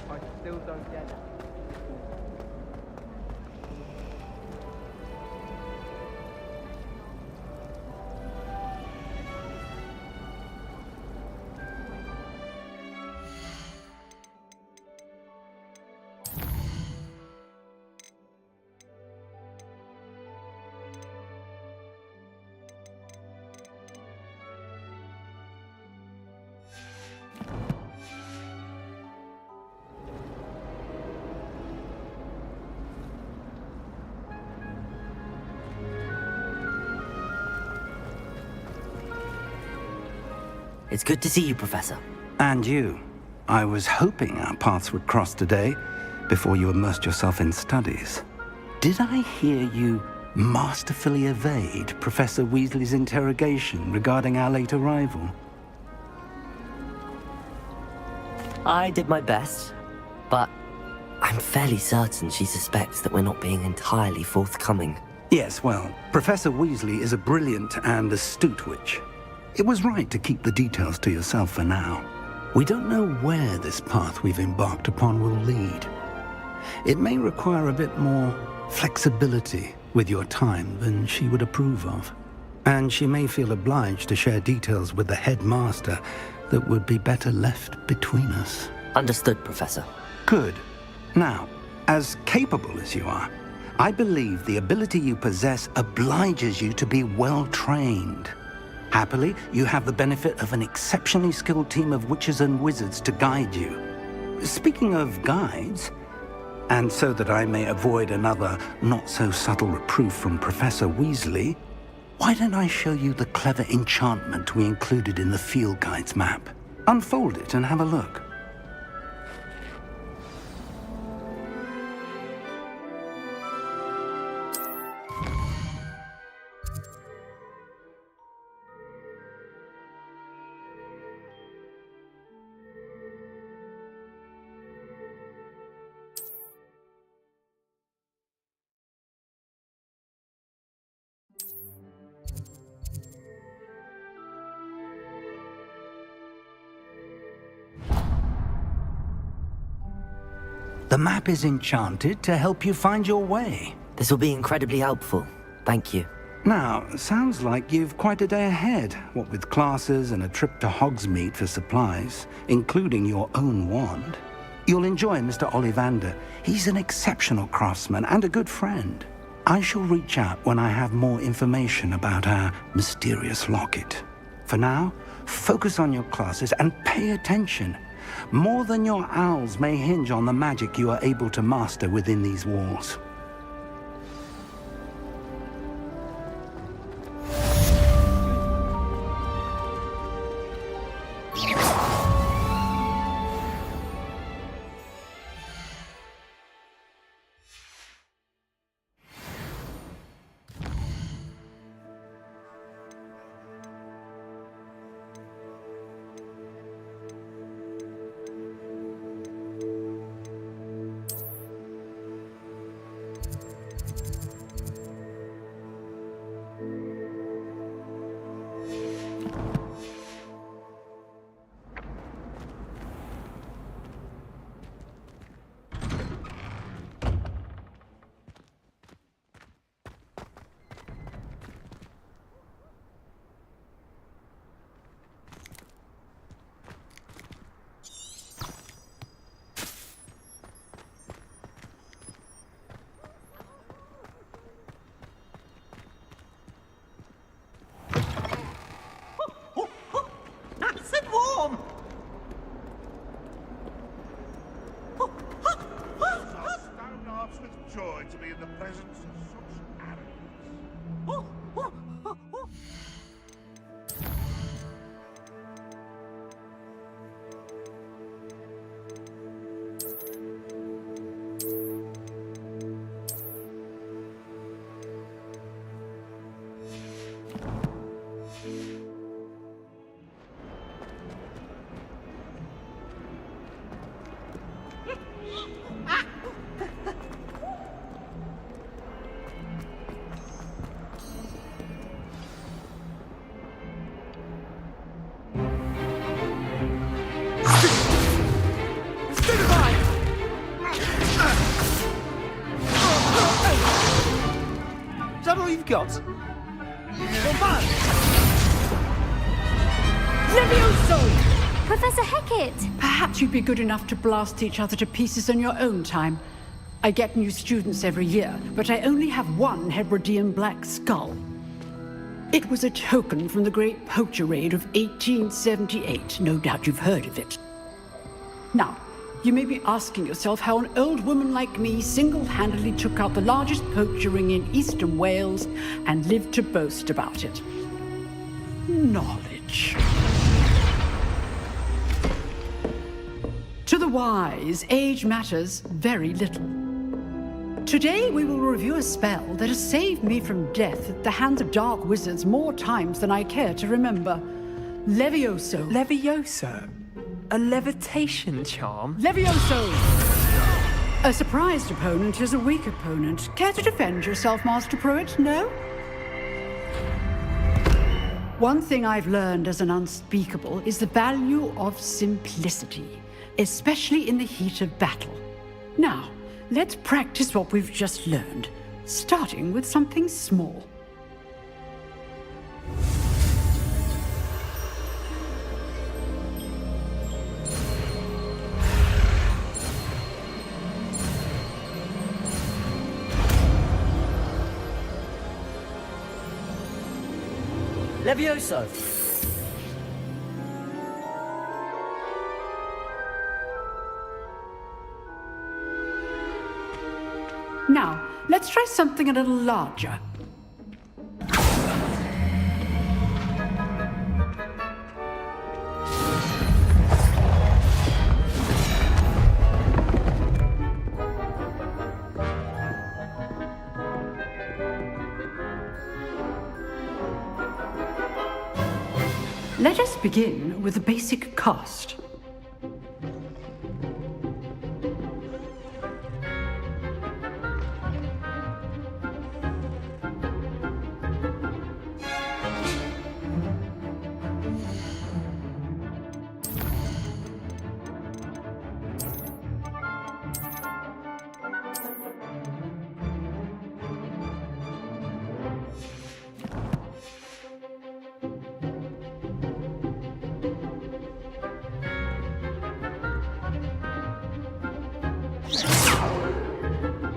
I still don't get it. It's good to see you, Professor. And you. I was hoping our paths would cross today, before you immersed yourself in studies. Did I hear you masterfully evade Professor Weasley's interrogation regarding our late arrival? I did my best, but I'm fairly certain she suspects that we're not being entirely forthcoming. Yes, well, Professor Weasley is a brilliant and astute witch. It was right to keep the details to yourself for now. We don't know where this path we've embarked upon will lead. It may require a bit more flexibility with your time than she would approve of. And she may feel obliged to share details with the headmaster that would be better left between us. Understood, Professor. Good. Now, as capable as you are, I believe the ability you possess obliges you to be well-trained. Happily, you have the benefit of an exceptionally skilled team of witches and wizards to guide you. Speaking of guides, and so that I may avoid another not-so-subtle reproof from Professor Weasley, why don't I show you the clever enchantment we included in the field guide's map? Unfold it and have a look. The map is enchanted to help you find your way. This will be incredibly helpful. Thank you. Now, sounds like you've quite a day ahead, what with classes and a trip to Hogsmeade for supplies, including your own wand. You'll enjoy Mr. Ollivander. He's an exceptional craftsman and a good friend. I shall reach out when I have more information about our mysterious locket. For now, focus on your classes and pay attention. More than your owls may hinge on the magic you are able to master within these walls. all you've got? Levioso! Professor Hackett! Perhaps you'd be good enough to blast each other to pieces on your own time. I get new students every year, but I only have one Hebridean black skull. It was a token from the Great Poacher Raid of 1878. No doubt you've heard of it. Now, you may be asking yourself how an old woman like me single-handedly took out the largest poacher ring in eastern Wales and lived to boast about it. Knowledge. To the wise, age matters very little. Today we will review a spell that has saved me from death at the hands of dark wizards more times than I care to remember. Levioso. Levioso? A levitation charm? Levioso! A surprised opponent is a weak opponent. Care to defend yourself, Master Pruitt? No? One thing I've learned as an unspeakable is the value of simplicity, especially in the heat of battle. Now, let's practice what we've just learned, starting with something small. Levioso! Now, let's try something a little larger. Let us begin with the basic cast.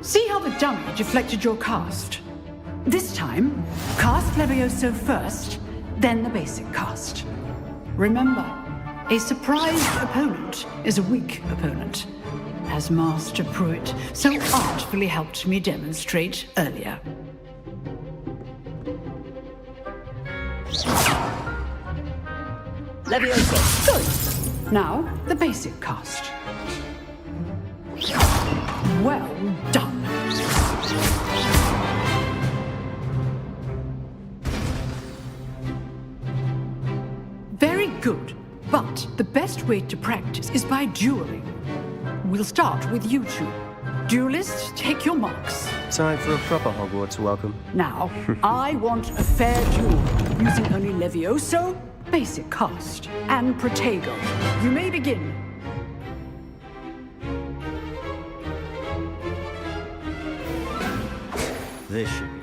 See how the dummy deflected your cast? This time, cast Levioso first, then the basic cast. Remember, a surprised opponent is a weak opponent, as Master Pruitt so artfully helped me demonstrate earlier. Levioso! Good. Now, the basic cast. Well done. Very good. But the best way to practice is by dueling. We'll start with you two. Duelists, take your marks. Time for a proper Hogwarts welcome. Now, I want a fair duel, using only Levioso, basic cast, and Protego. You may begin. This should be.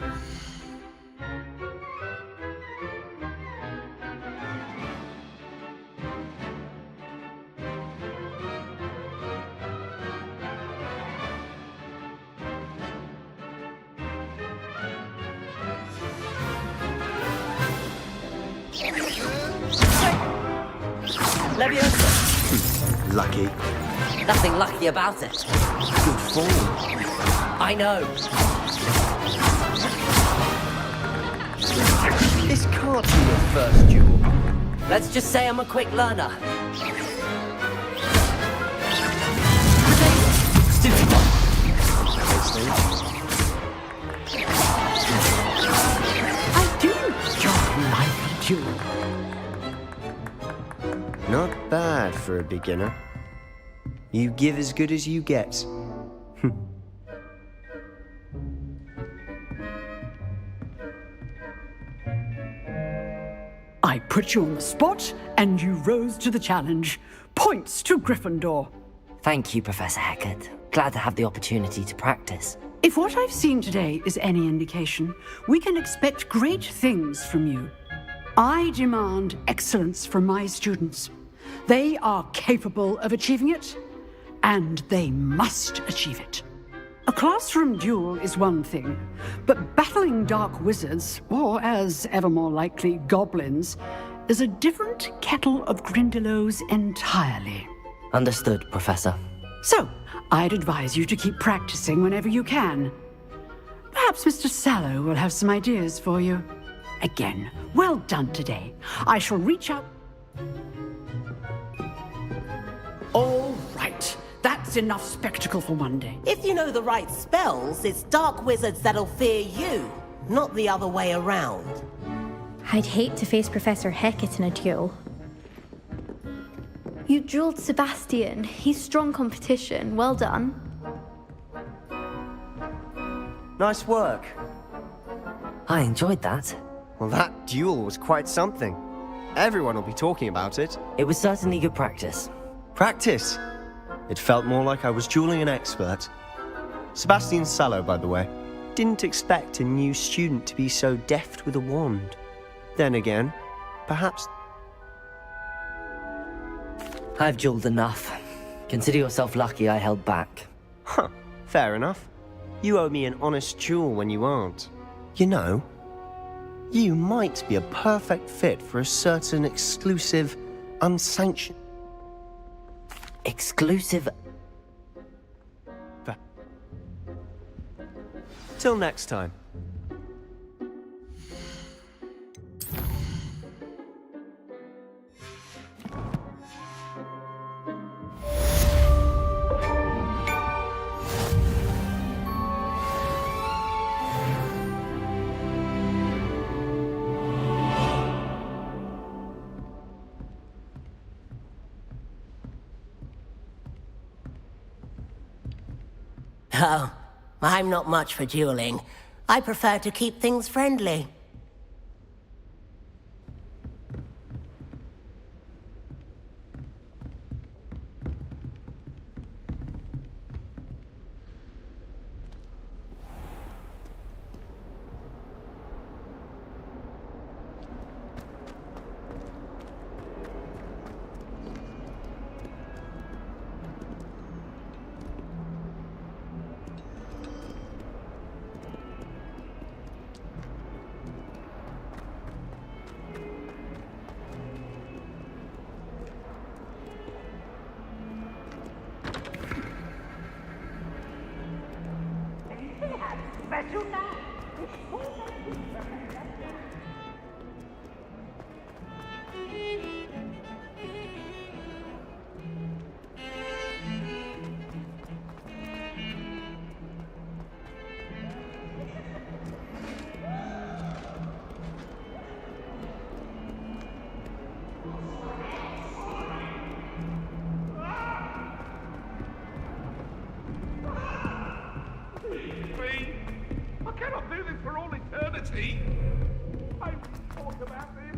Leviosa! Lucky. Nothing lucky about it. Good form. I know. This can't be your first duel. Let's just say I'm a quick learner. Stupid one. I do enjoy lively duel. Not bad for a beginner. You give as good as you get. I put you on the spot, and you rose to the challenge. Points to Gryffindor. Thank you, Professor Hackett. Glad to have the opportunity to practice. If what I've seen today is any indication, we can expect great things from you. I demand excellence from my students. They are capable of achieving it, and they must achieve it. A classroom duel is one thing, but battling dark wizards, or as ever more likely, goblins, is a different kettle of Grindylows entirely. Understood, Professor. So, I'd advise you to keep practicing whenever you can. Perhaps Mr. Sallow will have some ideas for you. Again, well done today. I shall reach out... All right. That's enough spectacle for one day. If you know the right spells, it's dark wizards that'll fear you, not the other way around. I'd hate to face Professor Hecat in a duel. You dueled Sebastian. He's strong competition. Well done. Nice work. I enjoyed that. Well, that duel was quite something. Everyone will be talking about it. It was certainly good practice. Practice? It felt more like I was dueling an expert. Sebastian Sallow, by the way. Didn't expect a new student to be so deft with a wand. Then again, perhaps... I've dueled enough. Consider yourself lucky I held back. Huh, fair enough. You owe me an honest duel when you aren't. You know, you might be a perfect fit for a certain exclusive, unsanctioned... Exclusive... Till next time. Oh, I'm not much for dueling. I prefer to keep things friendly. I cannot do this for all eternity. I've thought about this.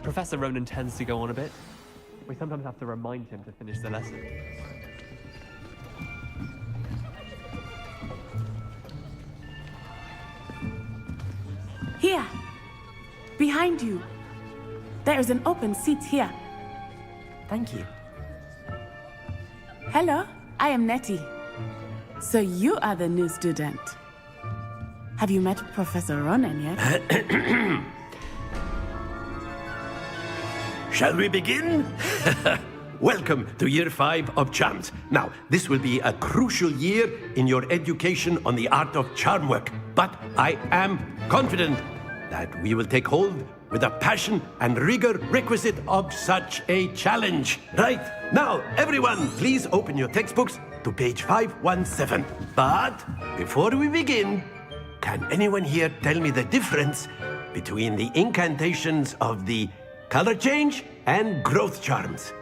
Professor Ronen tends to go on a bit. We sometimes have to remind him to finish the lesson. Here, behind you. There is an open seat here. Thank you. Hello, I am Nettie. So you are the new student. Have you met Professor Ronen yet? Shall we begin? Welcome to Year 5 of Charms. Now, this will be a crucial year in your education on the art of charm work. But I am confident that we will take hold with the passion and rigor requisite of such a challenge. Right, now, everyone, please open your textbooks to page 517. But before we begin, can anyone here tell me the difference between the incantations of the color change and growth charms?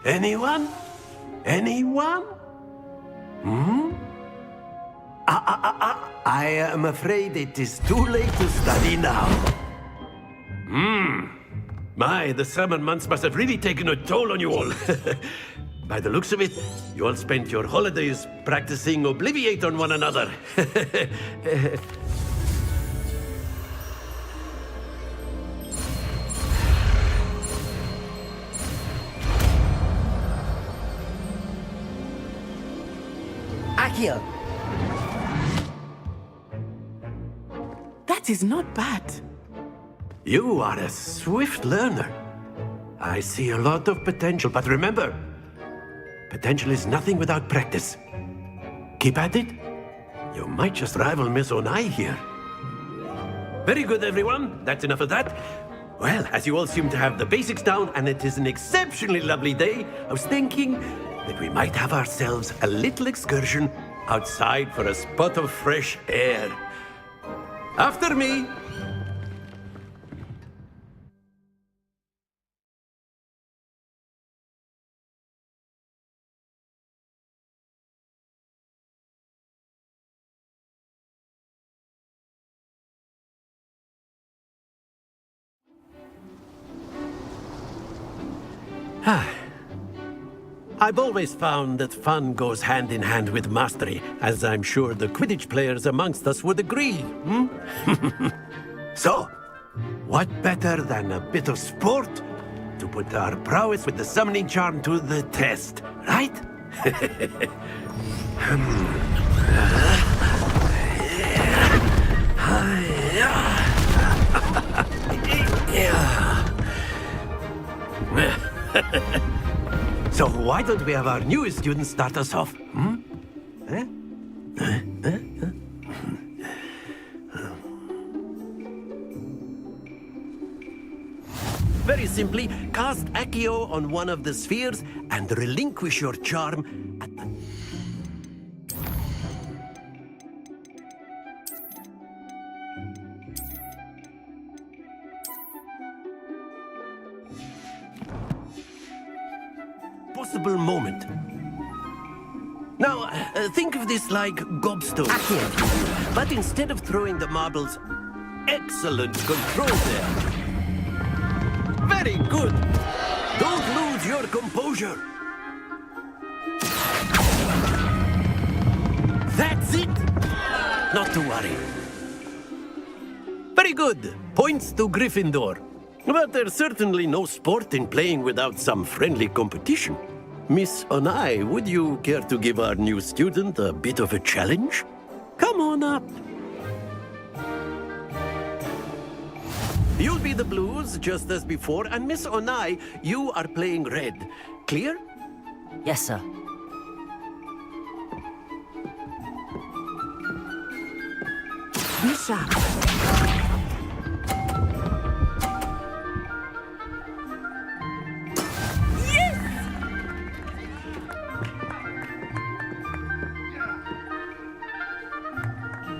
Anyone? Anyone? I am afraid it is too late to study now. My, the summer months must have really taken a toll on you all. By the looks of it, you all spent your holidays practicing Obliviate on one another. Accio! That is not bad. You are a swift learner. I see a lot of potential, but remember, potential is nothing without practice. Keep at it. You might just rival Miss Onai here. Very good, everyone. That's enough of that. Well, as you all seem to have the basics down, and it is an exceptionally lovely day, I was thinking that we might have ourselves a little excursion outside for a spot of fresh air. After me. I've always found that fun goes hand in hand with mastery, as I'm sure the Quidditch players amongst us would agree. So, what better than a bit of sport to put our prowess with the summoning charm to the test, right? So why don't we have our newest student start us off? Very simply, cast Accio on one of the spheres and relinquish your charm at the... possible moment. Now, think of this like gobstone, but instead of throwing the marbles, excellent control there. Very good. Don't lose your composure. That's it. Not to worry. Very good. Points to Gryffindor. But there's certainly no sport in playing without some friendly competition. Miss Onai, would you care to give our new student a bit of a challenge? Come on up. You'll be the blues, just as before, and Miss Onai, you are playing red. Clear? Yes, sir. Be sharp.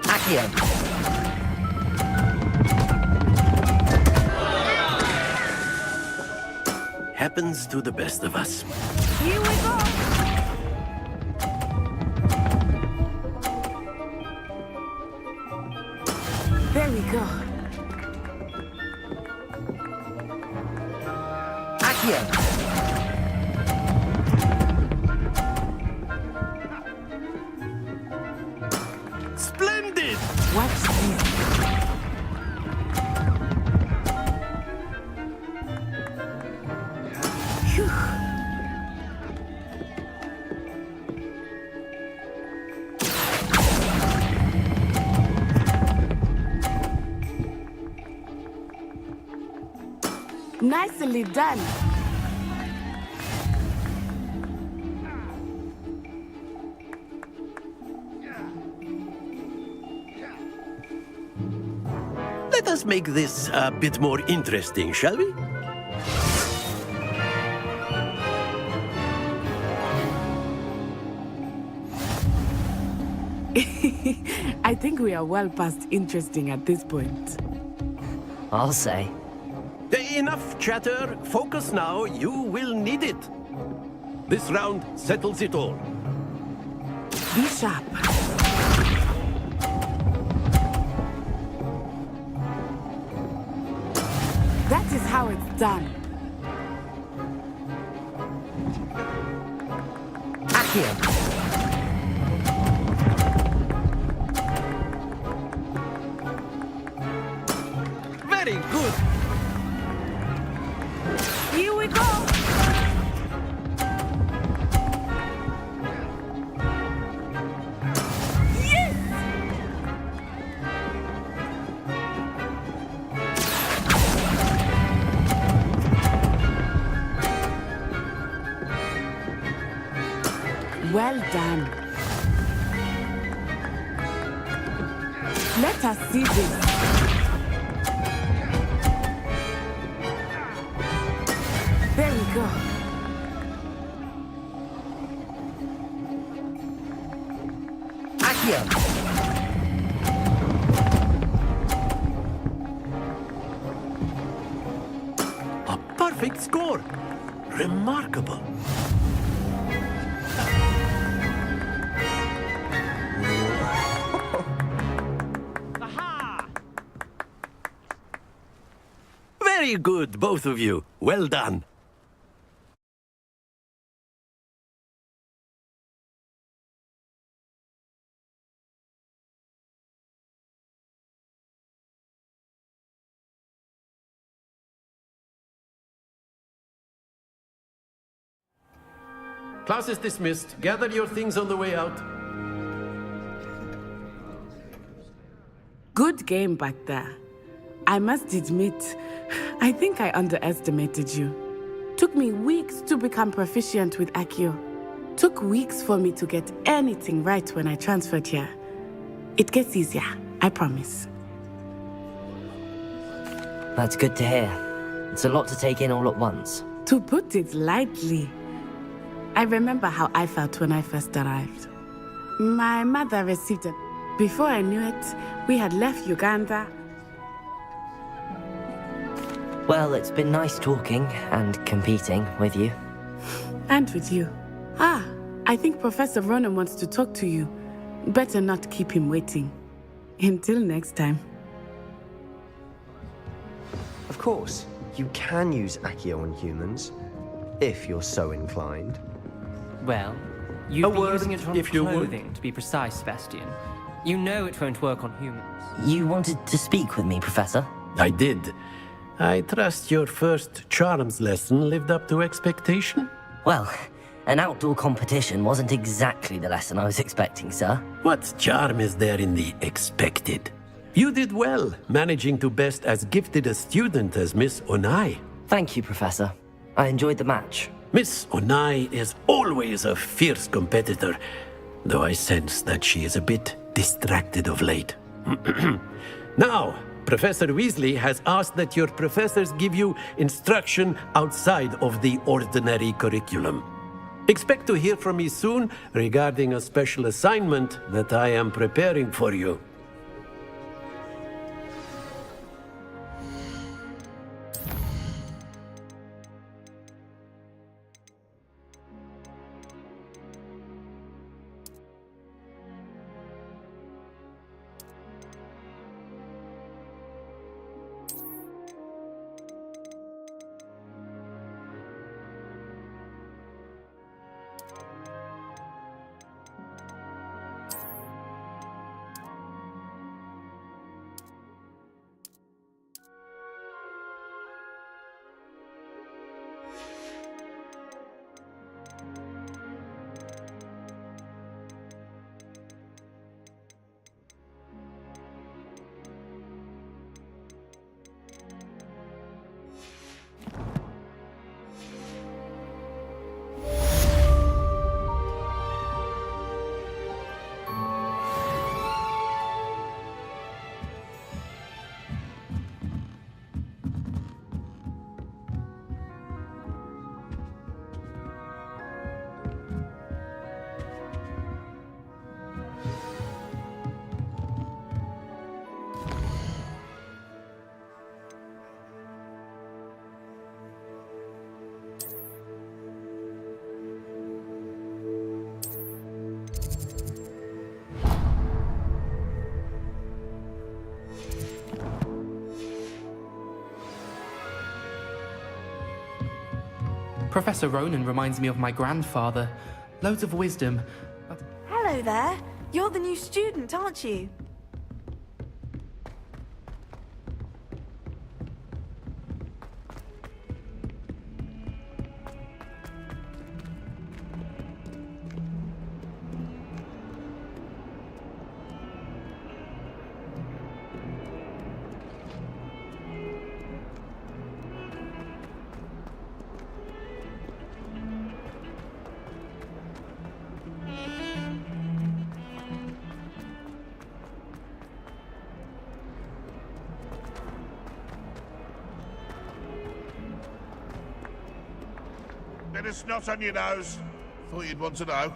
Accio! Happens to the best of us. Here we go. There we go. Accio! Splendid! Watch this. Phew. Nicely done. Let us make this a bit more interesting, shall we? I think we are well past interesting at this point. I'll say. Enough chatter. Focus now. You will need it. This round settles it all. Be sharp. That is how it's done. Accio. Very good. Here we go! Yes! Well done. Let us see this. There we go. Accio. A perfect score. Remarkable. Very good, both of you. Well done. Class is dismissed. Gather your things on the way out. Good game back there. I must admit, I think I underestimated you. Took me weeks to become proficient with Accio. Took weeks for me to get anything right when I transferred here. It gets easier, I promise. That's good to hear. It's a lot to take in all at once. To put it lightly, I remember how I felt when I first arrived. My mother received it. Before I knew it, we had left Uganda. Well, it's been nice talking and competing with you. And with you. Ah, I think Professor Ronen wants to talk to you. Better not keep him waiting. Until next time. Of course, you can use Accio on humans, if you're so inclined. Well, you've been word, using it on if you would. clothing, to be precise, Sebastian. You know it won't work on humans. You wanted to speak with me, Professor? I did. I trust your first charms lesson lived up to expectation? Well, an outdoor competition wasn't exactly the lesson I was expecting, sir. What charm is there in the expected? You did well, managing to best as gifted a student as Miss Onai. Thank you, Professor. I enjoyed the match. Miss Onai is always a fierce competitor, though I sense that she is a bit distracted of late. Now, Professor Weasley has asked that your professors give you instruction outside of the ordinary curriculum. Expect to hear from me soon regarding a special assignment that I am preparing for you. Professor Ronen reminds me of my grandfather. loads of wisdom. Hello there. You're the new student, aren't you? Bit of snot on your nose. Thought you'd want to know.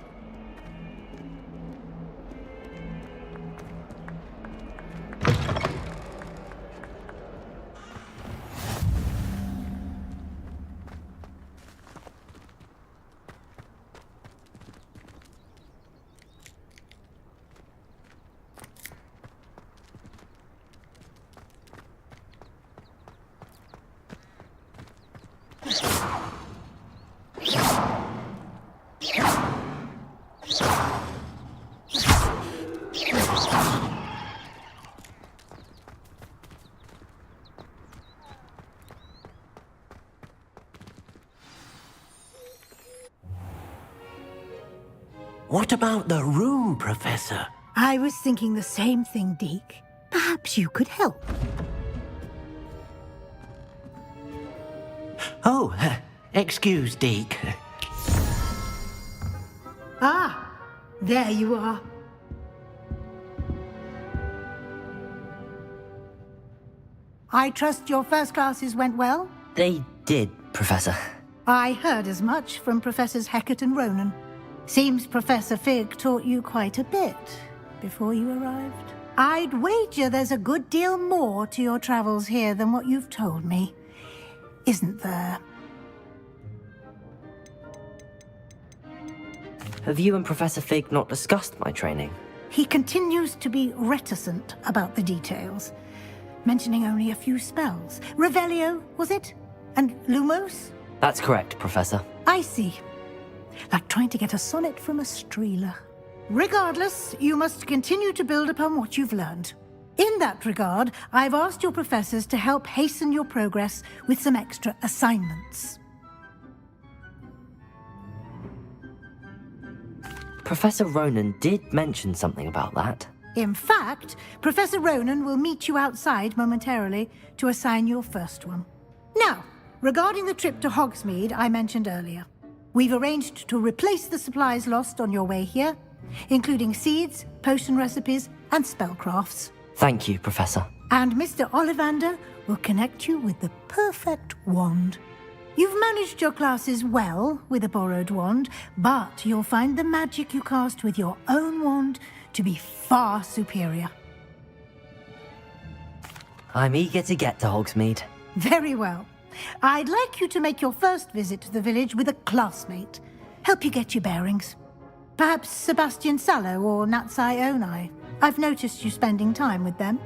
What about the room, Professor? I was thinking the same thing, Deke. Perhaps you could help. Oh, excuse, Deke. Ah, there you are. I trust your first classes went well? They did, Professor. I heard as much from Professors Hecat and Ronen. Seems Professor Fig taught you quite a bit before you arrived. I'd wager there's a good deal more to your travels here than what you've told me, isn't there? Have you and Professor Fig not discussed my training? He continues to be reticent about the details, mentioning only a few spells. Revelio, was it? And Lumos? That's correct, Professor. I see. Like trying to get a sonnet from a streeler. Regardless, you must continue to build upon what you've learned. In that regard, I've asked your professors to help hasten your progress with some extra assignments. Professor Ronen did mention something about that. In fact, Professor Ronen will meet you outside momentarily to assign your first one. Now, regarding the trip to Hogsmeade I mentioned earlier, we've arranged to replace the supplies lost on your way here, including seeds, potion recipes, and spellcrafts. Thank you, Professor. And Mr. Ollivander will connect you with the perfect wand. You've managed your classes well with a borrowed wand, but you'll find the magic you cast with your own wand to be far superior. I'm eager to get to Hogsmeade. Very well. I'd like you to make your first visit to the village with a classmate. Help you get your bearings. Perhaps Sebastian Sallow or Natsai Onai. I've noticed you spending time with them.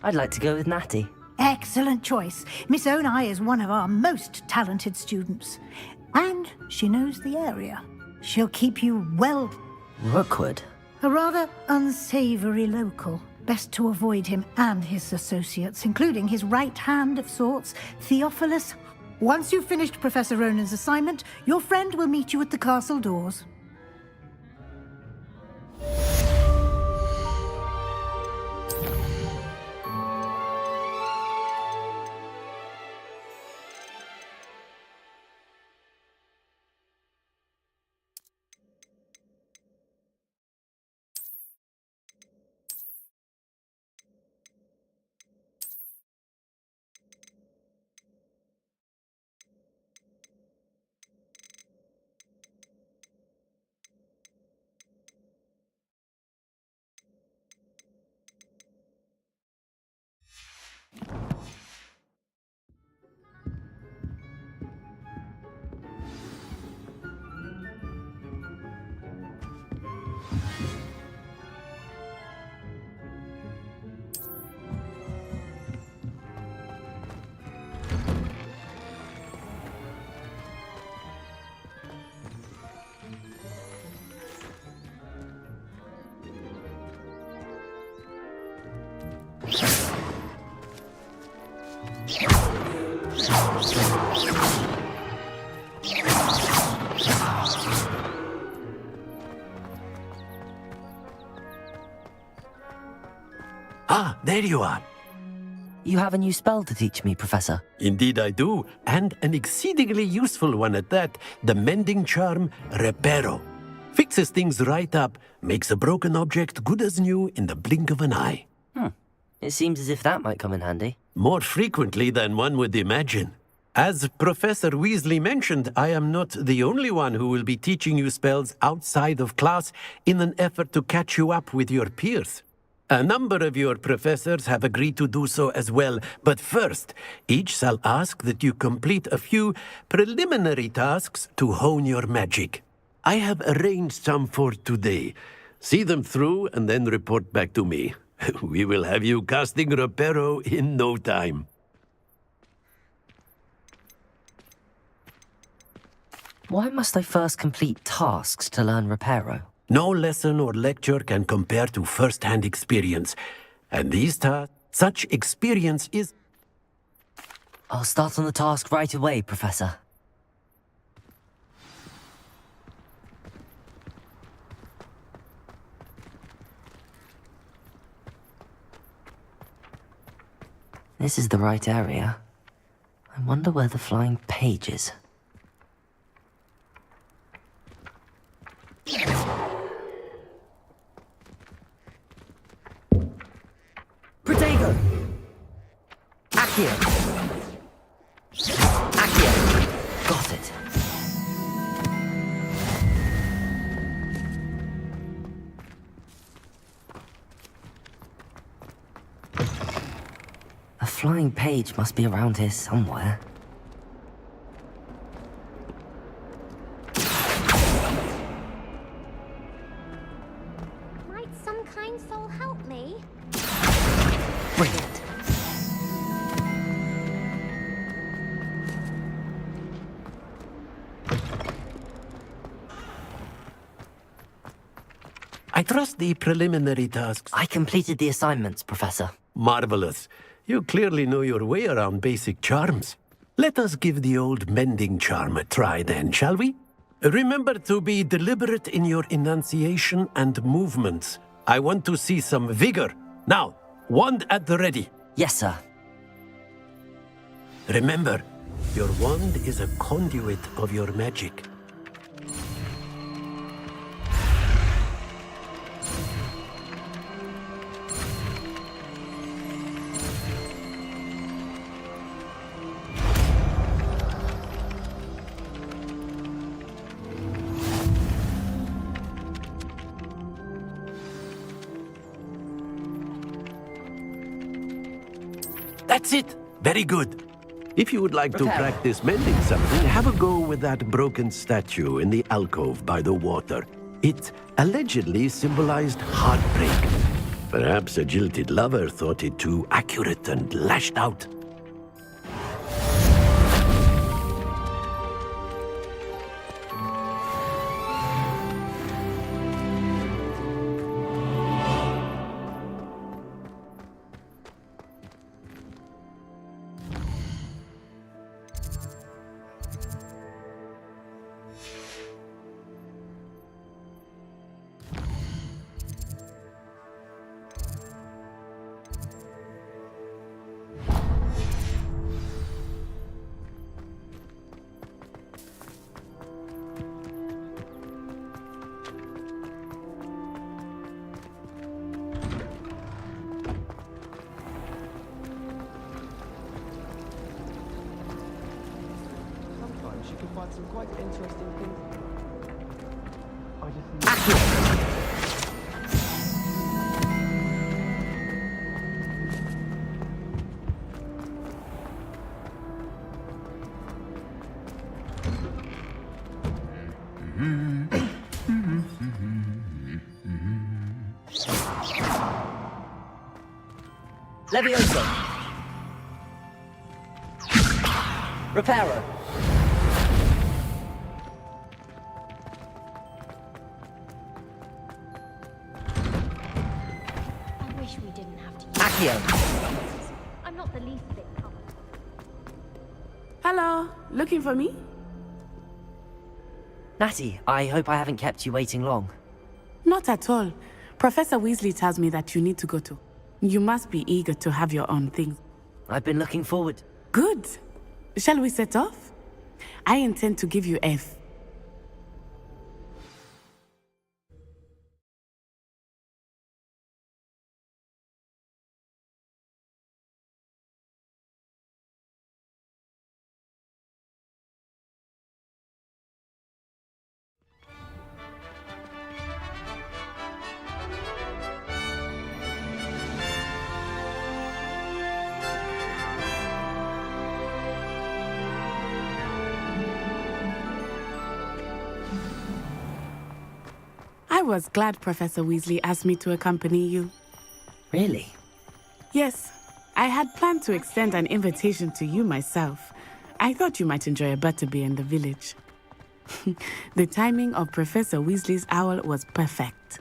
I'd like to go with Natty. Excellent choice. Miss Onai is one of our most talented students. And she knows the area. She'll keep you well... Rookwood? A rather unsavory local. Best to avoid him and his associates, including his right hand of sorts, Theophilus. Once you've finished Professor Ronen's assignment, your friend will meet you at the castle doors. there you are. You have a new spell to teach me, Professor. Indeed I do, and an exceedingly useful one at that. The mending charm, Reparo. Fixes things right up, makes a broken object good as new in the blink of an eye. It seems as if that might come in handy. More frequently than one would imagine. As Professor Weasley mentioned, I am not the only one who will be teaching you spells outside of class in an effort to catch you up with your peers. A number of your professors have agreed to do so as well, but first, each shall ask that you complete a few preliminary tasks to hone your magic. I have arranged some for today. See them through and then report back to me. We will have you casting Reparo in no time. Why must I first complete tasks to learn Reparo? No lesson or lecture can compare to first-hand experience. And these such experience is... I'll start on the task right away, Professor. This is the right area. I wonder where the flying page is. Protego! Accio! Accio! Got it. A flying page must be around here somewhere. Might some kind soul help me? Brilliant. I trust the preliminary tasks. I completed the assignments, Professor. Marvelous. You clearly know your way around basic charms. Let us give the old mending charm a try then, shall we? Remember to be deliberate in your enunciation and movements. I want to see some vigor. Now, wand at the ready. Yes, sir. Remember, your wand is a conduit of your magic. That's it! Very good. If you would like to practice mending something, have a go with that broken statue in the alcove by the water. It allegedly symbolized heartbreak. Perhaps a jilted lover thought it too accurate and lashed out. You can find some quite interesting things. I just... Levioso! Reparo! I'm not the least bit covered. Hello, looking for me? Natty, I hope I haven't kept you waiting long. Not at all. Professor Weasley tells me that you need to go to. You must be eager to have your own things. I've been looking forward. Good. Shall we set off? I intend to give you F. I was glad Professor Weasley asked me to accompany you. Really? Yes, I had planned to extend an invitation to you myself. I thought you might enjoy a butterbeer in the village. The timing of Professor Weasley's owl was perfect.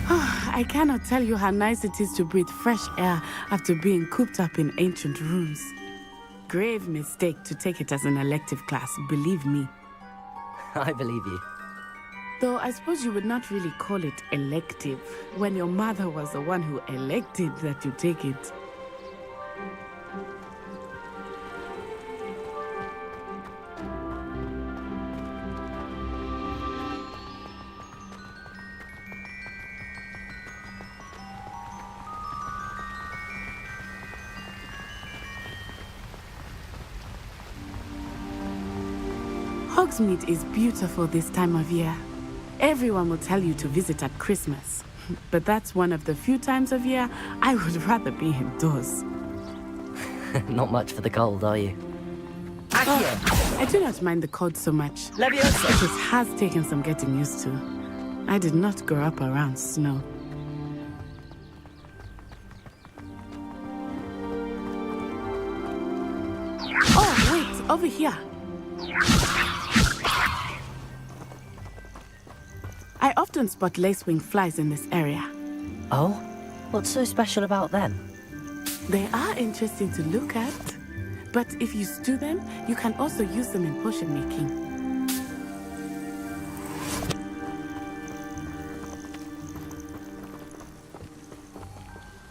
I cannot tell you how nice it is to breathe fresh air after being cooped up in ancient rooms. Grave mistake to take it as an elective class, believe me. I believe you. Though I suppose you would not really call it elective when your mother was the one who elected that you take it. Hogsmeade is beautiful this time of year. Everyone will tell you to visit at Christmas. But that's one of the few times of year I would rather be indoors. Not much for the cold, are you? Oh, I do not mind the cold so much. Leviosa! It just has taken some getting used to. I did not grow up around snow. Oh, wait, over here. I often spot lacewing flies in this area. Oh? What's so special about them? They are interesting to look at, but if you stew them, you can also use them in potion making.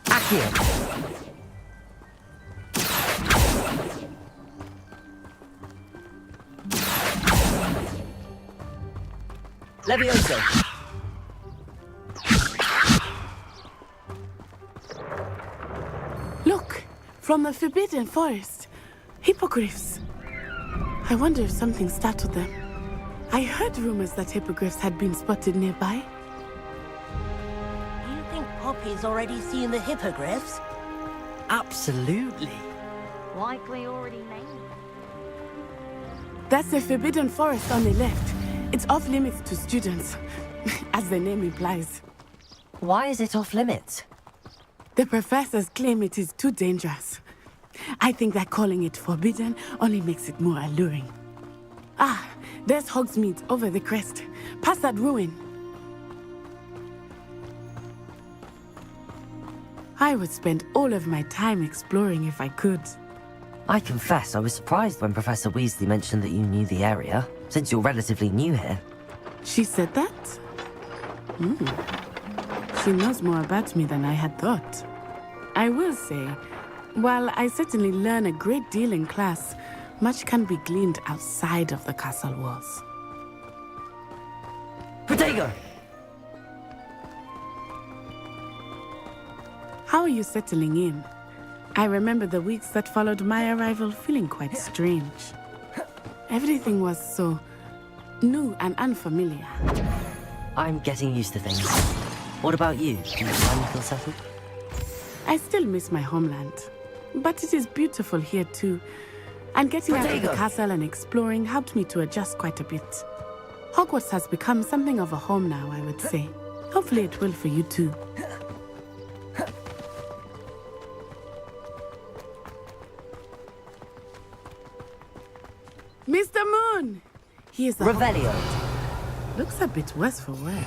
Accio! Leviosa! Look! From the Forbidden Forest. Hippogriffs. I wonder if something startled them. I heard rumors that hippogriffs had been spotted nearby. You think Poppy's already seen the hippogriffs? Absolutely. Likely already named. That's the Forbidden Forest on the left. It's off limits to students, as the name implies. Why is it off limits? The professors claim it is too dangerous. I think that calling it forbidden only makes it more alluring. Ah, there's Hogsmeade over the crest, past that ruin. I would spend all of my time exploring if I could. I confess I was surprised when Professor Weasley mentioned that you knew the area, since you're relatively new here. She said that? She knows more about me than I had thought. I will say, while I certainly learn a great deal in class, much can be gleaned outside of the castle walls. Protego! How are you settling in? I remember the weeks that followed my arrival feeling quite strange. Everything was so new and unfamiliar. I'm getting used to things. What about you? Do you finally feel settled? I still miss my homeland, but it is beautiful here too. And getting out of the castle and exploring helped me to adjust quite a bit. Hogwarts has become something of a home now, I would say. Hopefully it will for you too. Mr. Moon! He is a Revelio. Looks a bit worse for wear.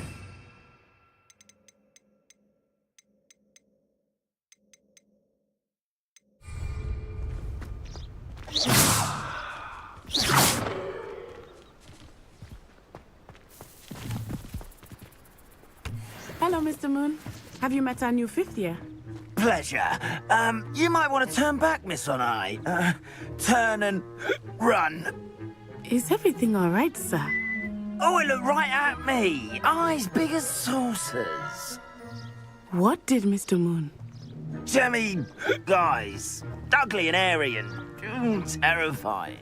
Moon. Have you met our new 5th year? Pleasure. You might want to turn back, Miss Onai. Turn and run. Is everything all right, sir? Oh, it looked right at me. Eyes big as saucers. What did Mr. Moon? Jemmy, guys. Ugly and airy and terrifying.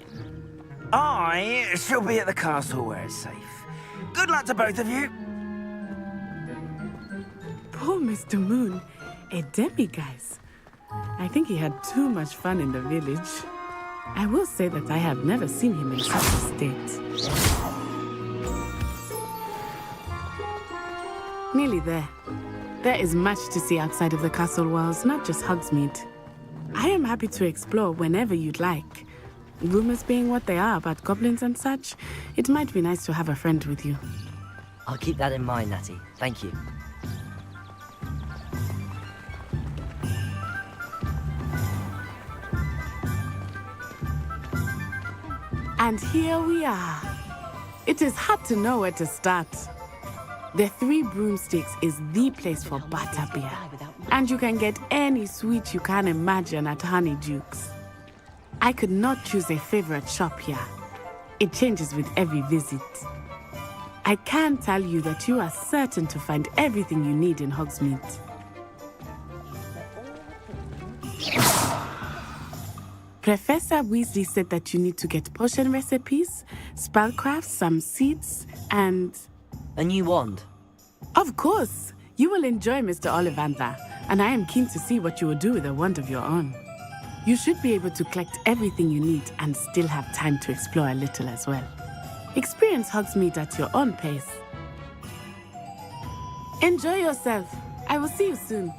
I shall be at the castle where it's safe. Good luck to both of you. Poor Mr. Moon. A demi-guise. I think he had too much fun in the village. I will say that I have never seen him in such a state. Nearly there. There is much to see outside of the castle walls, not just Hogsmeade. I am happy to explore whenever you'd like. Rumors being what they are about goblins and such, it might be nice to have a friend with you. I'll keep that in mind, Natty. Thank you. And here we are. It is hard to know where to start. The Three Broomsticks is the place for butterbeer. And you can get any sweet you can imagine at Honeyduke's. I could not choose a favorite shop here. It changes with every visit. I can tell you that you are certain to find everything you need in Hogsmeade. Professor Weasley said that you need to get potion recipes, spellcrafts, some seeds, and... a new wand. Of course! You will enjoy Mr. Ollivander, and I am keen to see what you will do with a wand of your own. You should be able to collect everything you need and still have time to explore a little as well. Experience Hogsmeade at your own pace. Enjoy yourself. I will see you soon.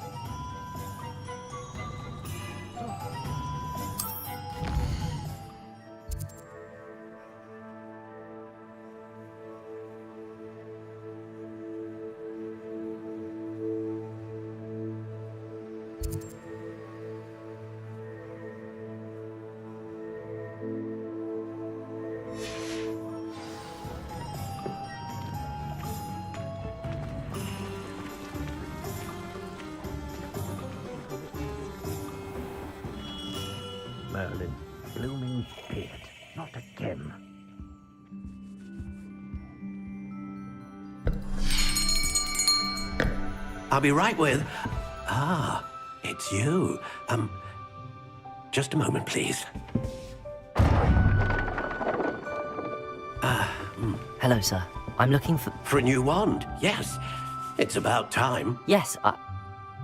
Merlin, blooming beard, not again. I'll be right with... Ah, it's you. Just a moment, please. Hello, sir. I'm looking for... For a new wand, yes. It's about time. Yes,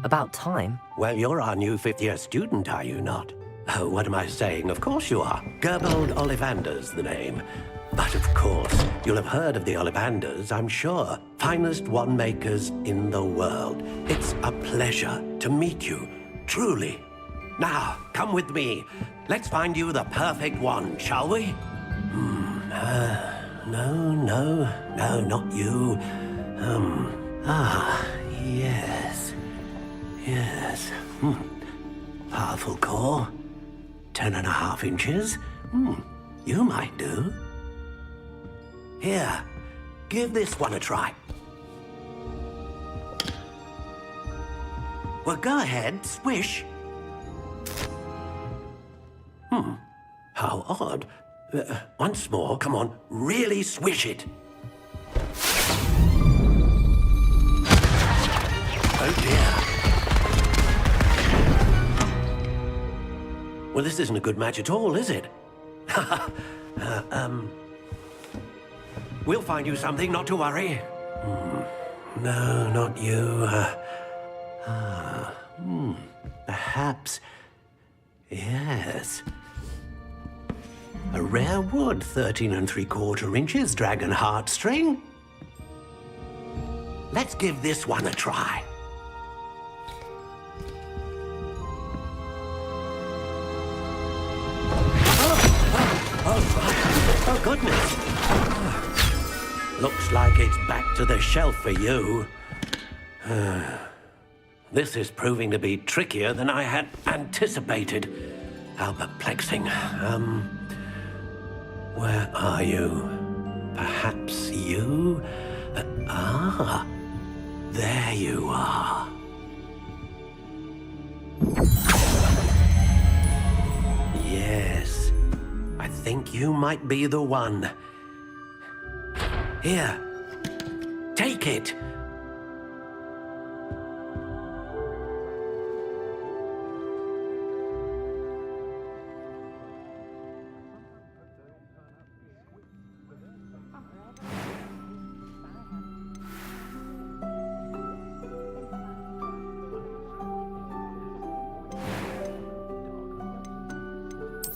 about time? Well, you're our new 5th-year student, are you not? Oh, what am I saying? Of course you are. Gerbold Ollivander's the name. But of course, you'll have heard of the Ollivanders, I'm sure. Finest wand makers in the world. It's a pleasure to meet you, truly. Now, come with me. Let's find you the perfect wand, shall we? No, not you. Yes. Powerful core. 10.5 inches. You might do. Here, give this one a try. Well, go ahead, swish. How odd. Once more, come on, really swish it. Oh dear. Well, this isn't a good match at all, is it? We'll find you something, not to worry. No, not you. Perhaps... Yes. A rare wood, 13 3/4 inches, dragon heartstring. Let's give this one a try. Oh, goodness. Looks like it's back to the shelf for you. This is proving to be trickier than I had anticipated. How perplexing. Where are you? Perhaps you? There you are. Yes, I think you might be the one. Here, take it.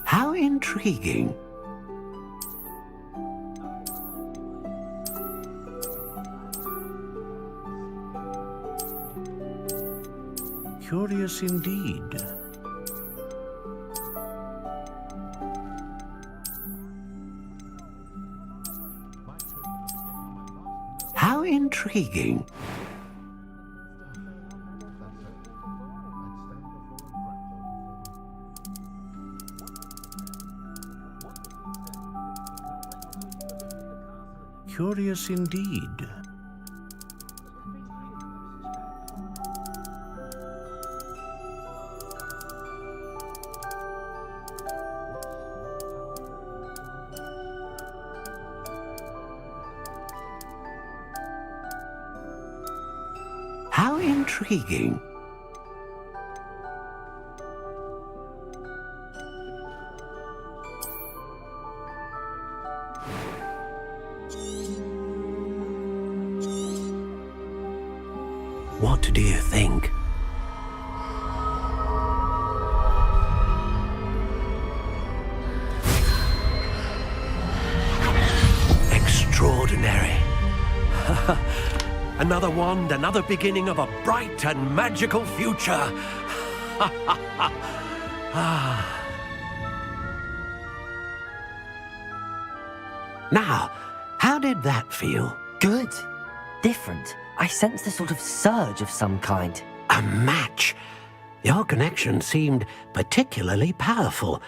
How intriguing. Curious indeed. How intriguing. Curious indeed. How intriguing. What do you think? Extraordinary. Another wand, another beginning of a bright and magical future. Now, how did that feel? Good. Different. I sensed a sort of surge of some kind. A match. Your connection seemed particularly powerful.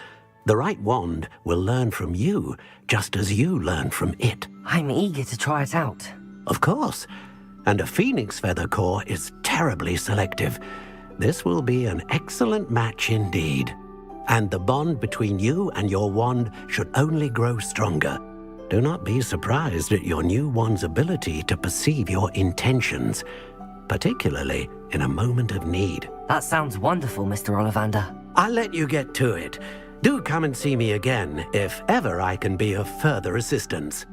The right wand will learn from you, just as you learn from it. I'm eager to try it out. Of course. And a phoenix feather core is terribly selective. This will be an excellent match indeed. And the bond between you and your wand should only grow stronger. Do not be surprised at your new wand's ability to perceive your intentions, particularly in a moment of need. That sounds wonderful, Mr. Ollivander. I'll let you get to it. Do come and see me again if ever I can be of further assistance.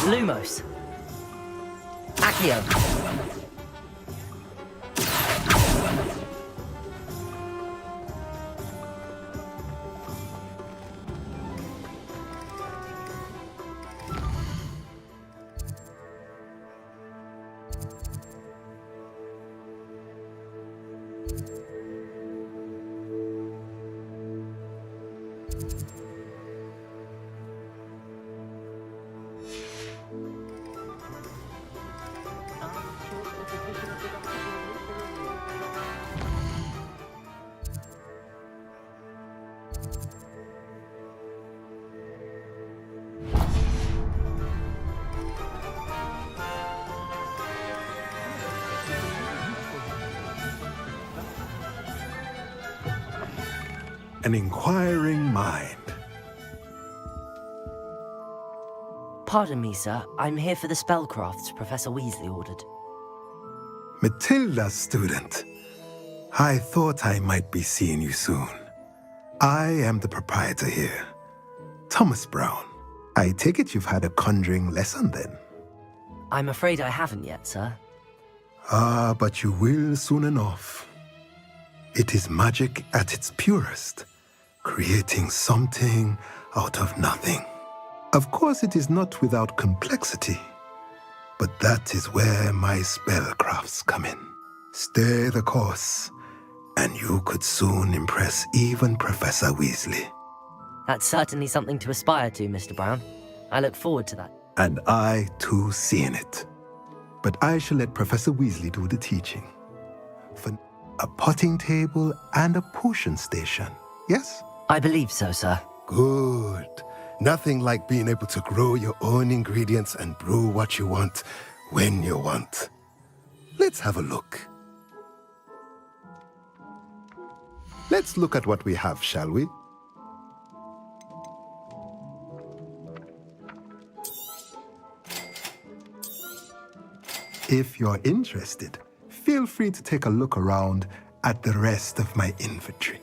Lumos. Accio. An inquiring mind. Pardon me, sir. I'm here for the spellcrafts Professor Weasley ordered. Matilda's student. I thought I might be seeing you soon. I am the proprietor here, Thomas Brown. I take it you've had a conjuring lesson then? I'm afraid I haven't yet, sir. Ah, but you will soon enough. It is magic at its purest, creating something out of nothing. Of course, it is not without complexity, but that is where my spellcrafts come in. Stay the course, and you could soon impress even Professor Weasley. That's certainly something to aspire to, Mr. Brown. I look forward to that. And I, too, see in it. But I shall let Professor Weasley do the teaching. For a potting table, and a potion station. Yes? I believe so, sir. Good. Nothing like being able to grow your own ingredients and brew what you want when you want. Let's have a look. Let's look at what we have, shall we? If you're interested, feel free to take a look around at the rest of my inventory.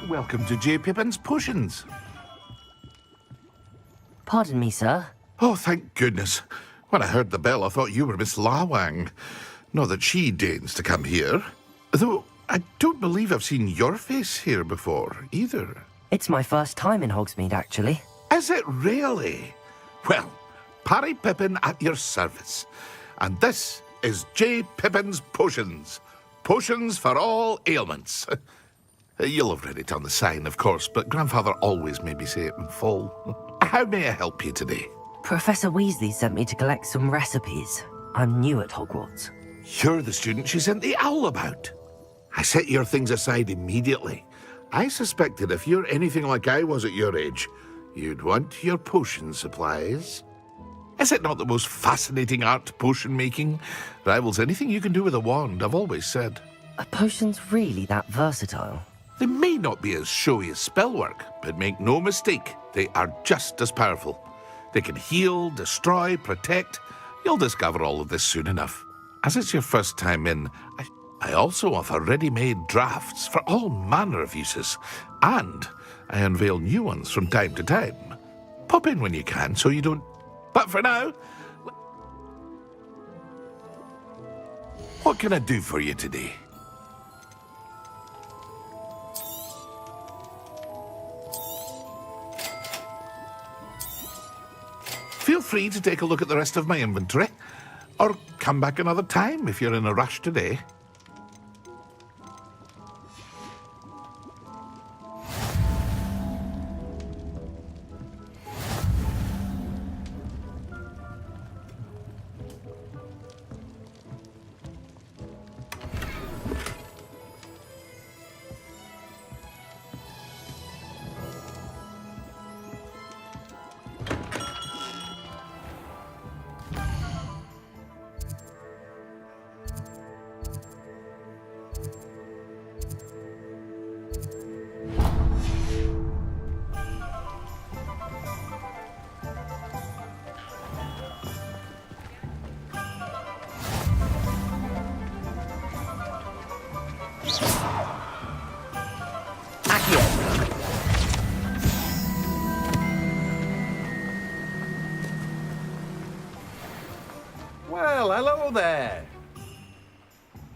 Welcome to J. Pippin's Potions. Pardon me, sir. Oh, thank goodness. When I heard the bell, I thought you were Miss Lawang. Not that she deigns to come here. Though, I don't believe I've seen your face here before, either. It's my first time in Hogsmeade, actually. Is it really? Well, Parry Pippin at your service. And this is J. Pippin's Potions. Potions for all ailments. You'll have read it on the sign, of course, but Grandfather always made me say it in full. How may I help you today? Professor Weasley sent me to collect some recipes. I'm new at Hogwarts. You're the student she sent the owl about. I set your things aside immediately. I suspected if you're anything like I was at your age, you'd want your potion supplies. Is it not the most fascinating art, potion making? Rivals anything you can do with a wand, I've always said. Are potions really that versatile? They may not be as showy as spellwork, but make no mistake, they are just as powerful. They can heal, destroy, protect. You'll discover all of this soon enough. As it's your first time in, I also offer ready-made drafts for all manner of uses, and I unveil new ones from time to time. Pop in when you can so you don't... But for now, what can I do for you today? Feel free to take a look at the rest of my inventory, or come back another time if you're in a rush today. Well, hello there.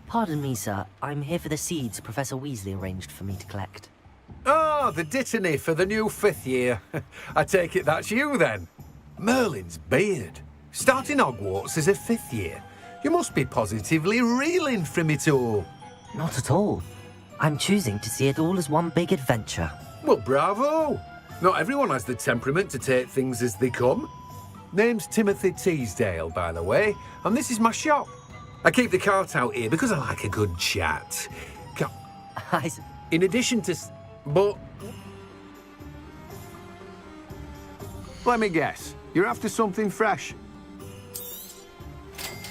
Pardon me, sir. I'm here for the seeds Professor Weasley arranged for me to collect. Ah, the dittany for the new 5th year. I take it that's you, then. Merlin's beard. Starting Hogwarts as a 5th year. You must be positively reeling from it all. Not at all. I'm choosing to see it all as one big adventure. Well, bravo. Not everyone has the temperament to take things as they come. Name's Timothy Teasdale, by the way, and this is my shop. I keep the cart out here because I like a good chat. In addition to... But... Let me guess. You're after something fresh.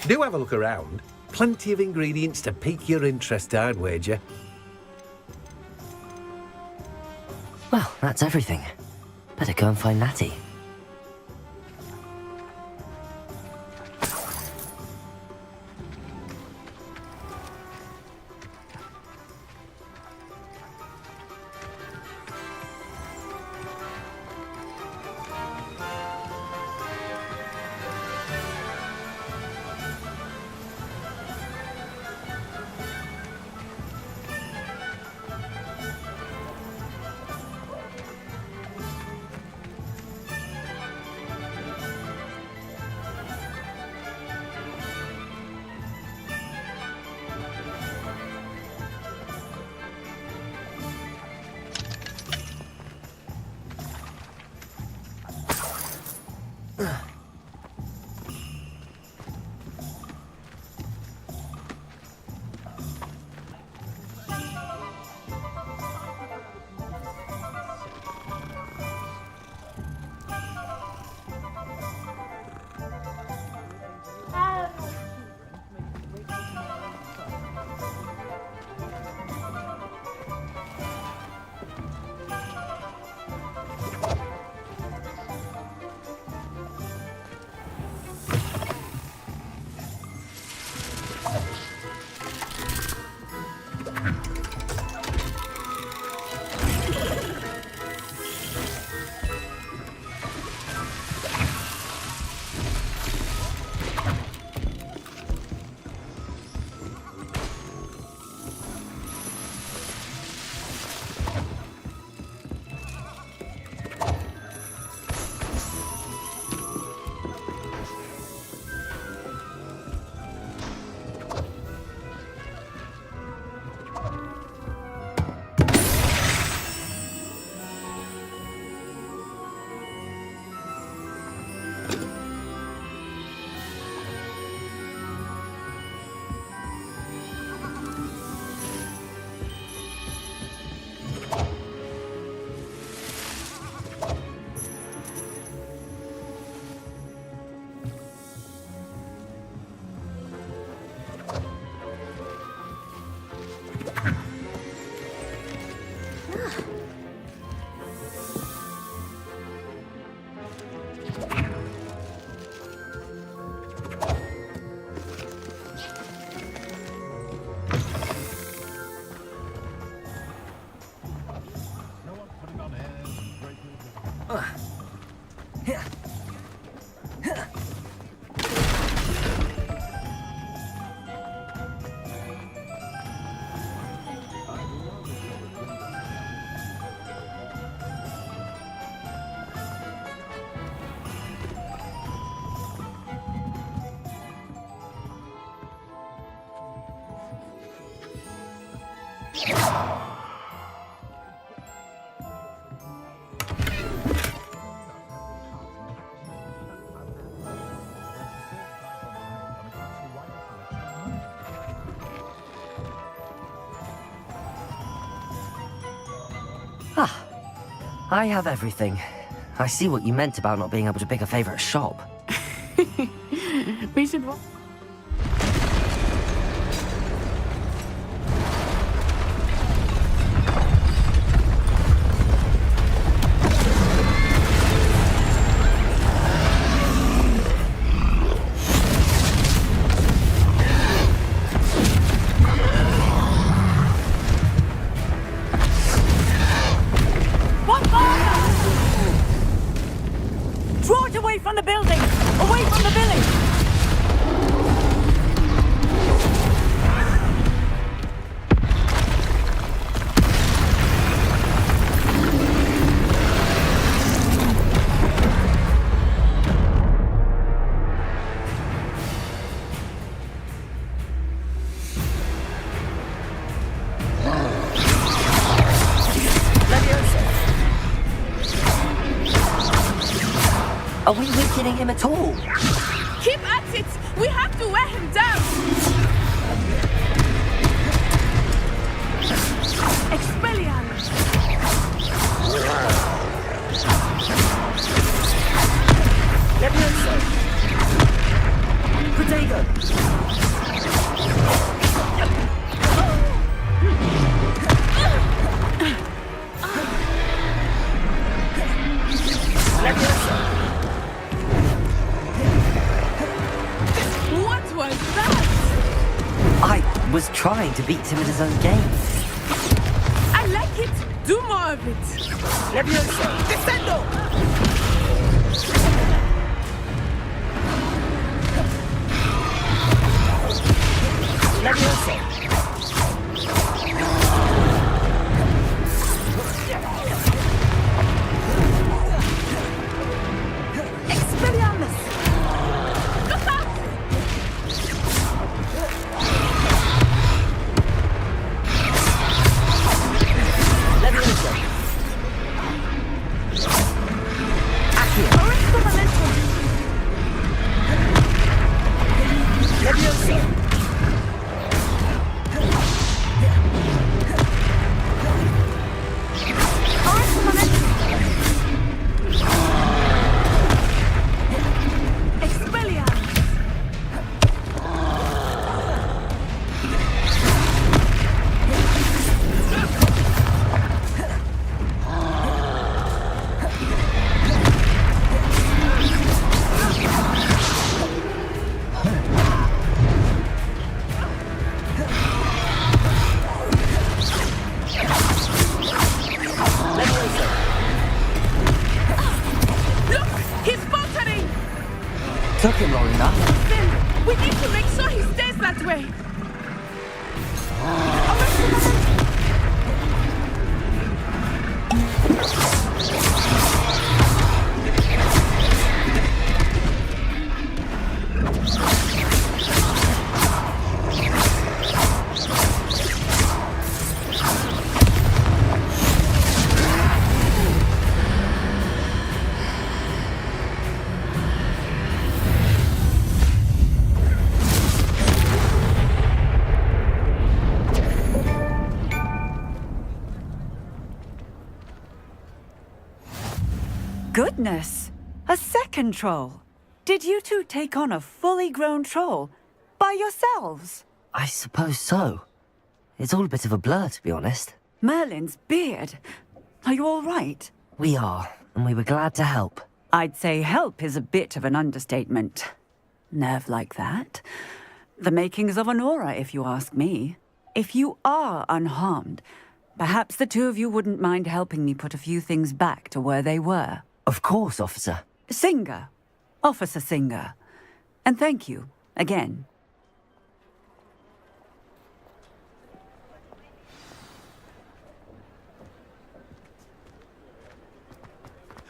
Do have a look around. Plenty of ingredients to pique your interest, I'd wager. Well, that's everything. Better go and find Natty. I have everything. I see what you meant about not being able to pick a favorite shop. We should... Draw it away from the building! Away from the village! Are we weakening him at all? Keep at it! We have to wear him down! Expelliarmus! Levioso! Protego! What was that? I was trying to beat him at his own game. I like it! Do more of it! Levioso! Descendo! Levioso! Expelliarmus! Look out! Levioso! Accio! Arresto momentum! Levioso! Arresto momentum! Expelliarmus! Look! He's faltering! Took him long enough. Then we need to make sure he stays that way! Arresto momentum! Goodness! A second troll! Did you two take on a fully grown troll? By yourselves? I suppose so. It's all a bit of a blur, to be honest. Merlin's beard. Are you all right? We are, and we were glad to help. I'd say help is a bit of an understatement. Nerve like that. The makings of an aura, if you ask me. If you are unharmed, perhaps the two of you wouldn't mind helping me put a few things back to where they were. Of course, officer. Singer. Officer Singer. And thank you, again.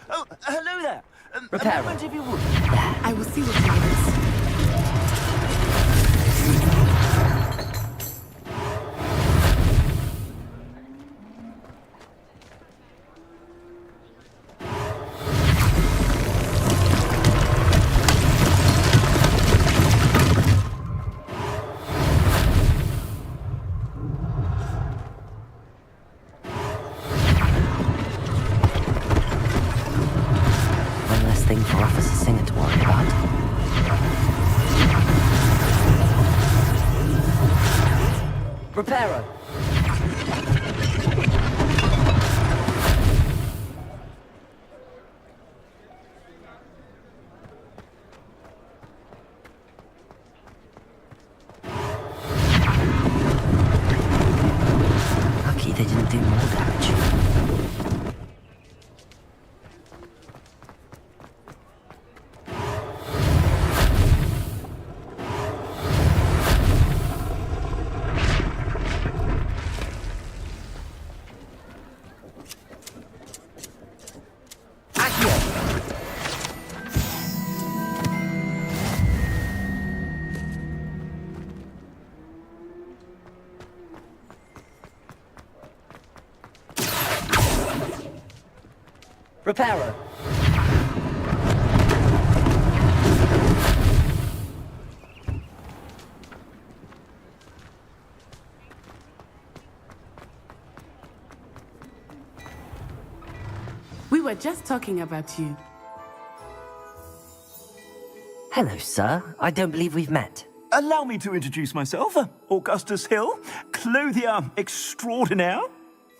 Oh, hello there. Repair. A moment if you would. I will see what he wants. Thing for Officer Singer to worry about. Reparo! Lucky they didn't do more damage. Reparo. were just talking about you. Hello, sir. I don't believe we've met. Allow me to introduce myself, Augustus Hill, clothier extraordinaire.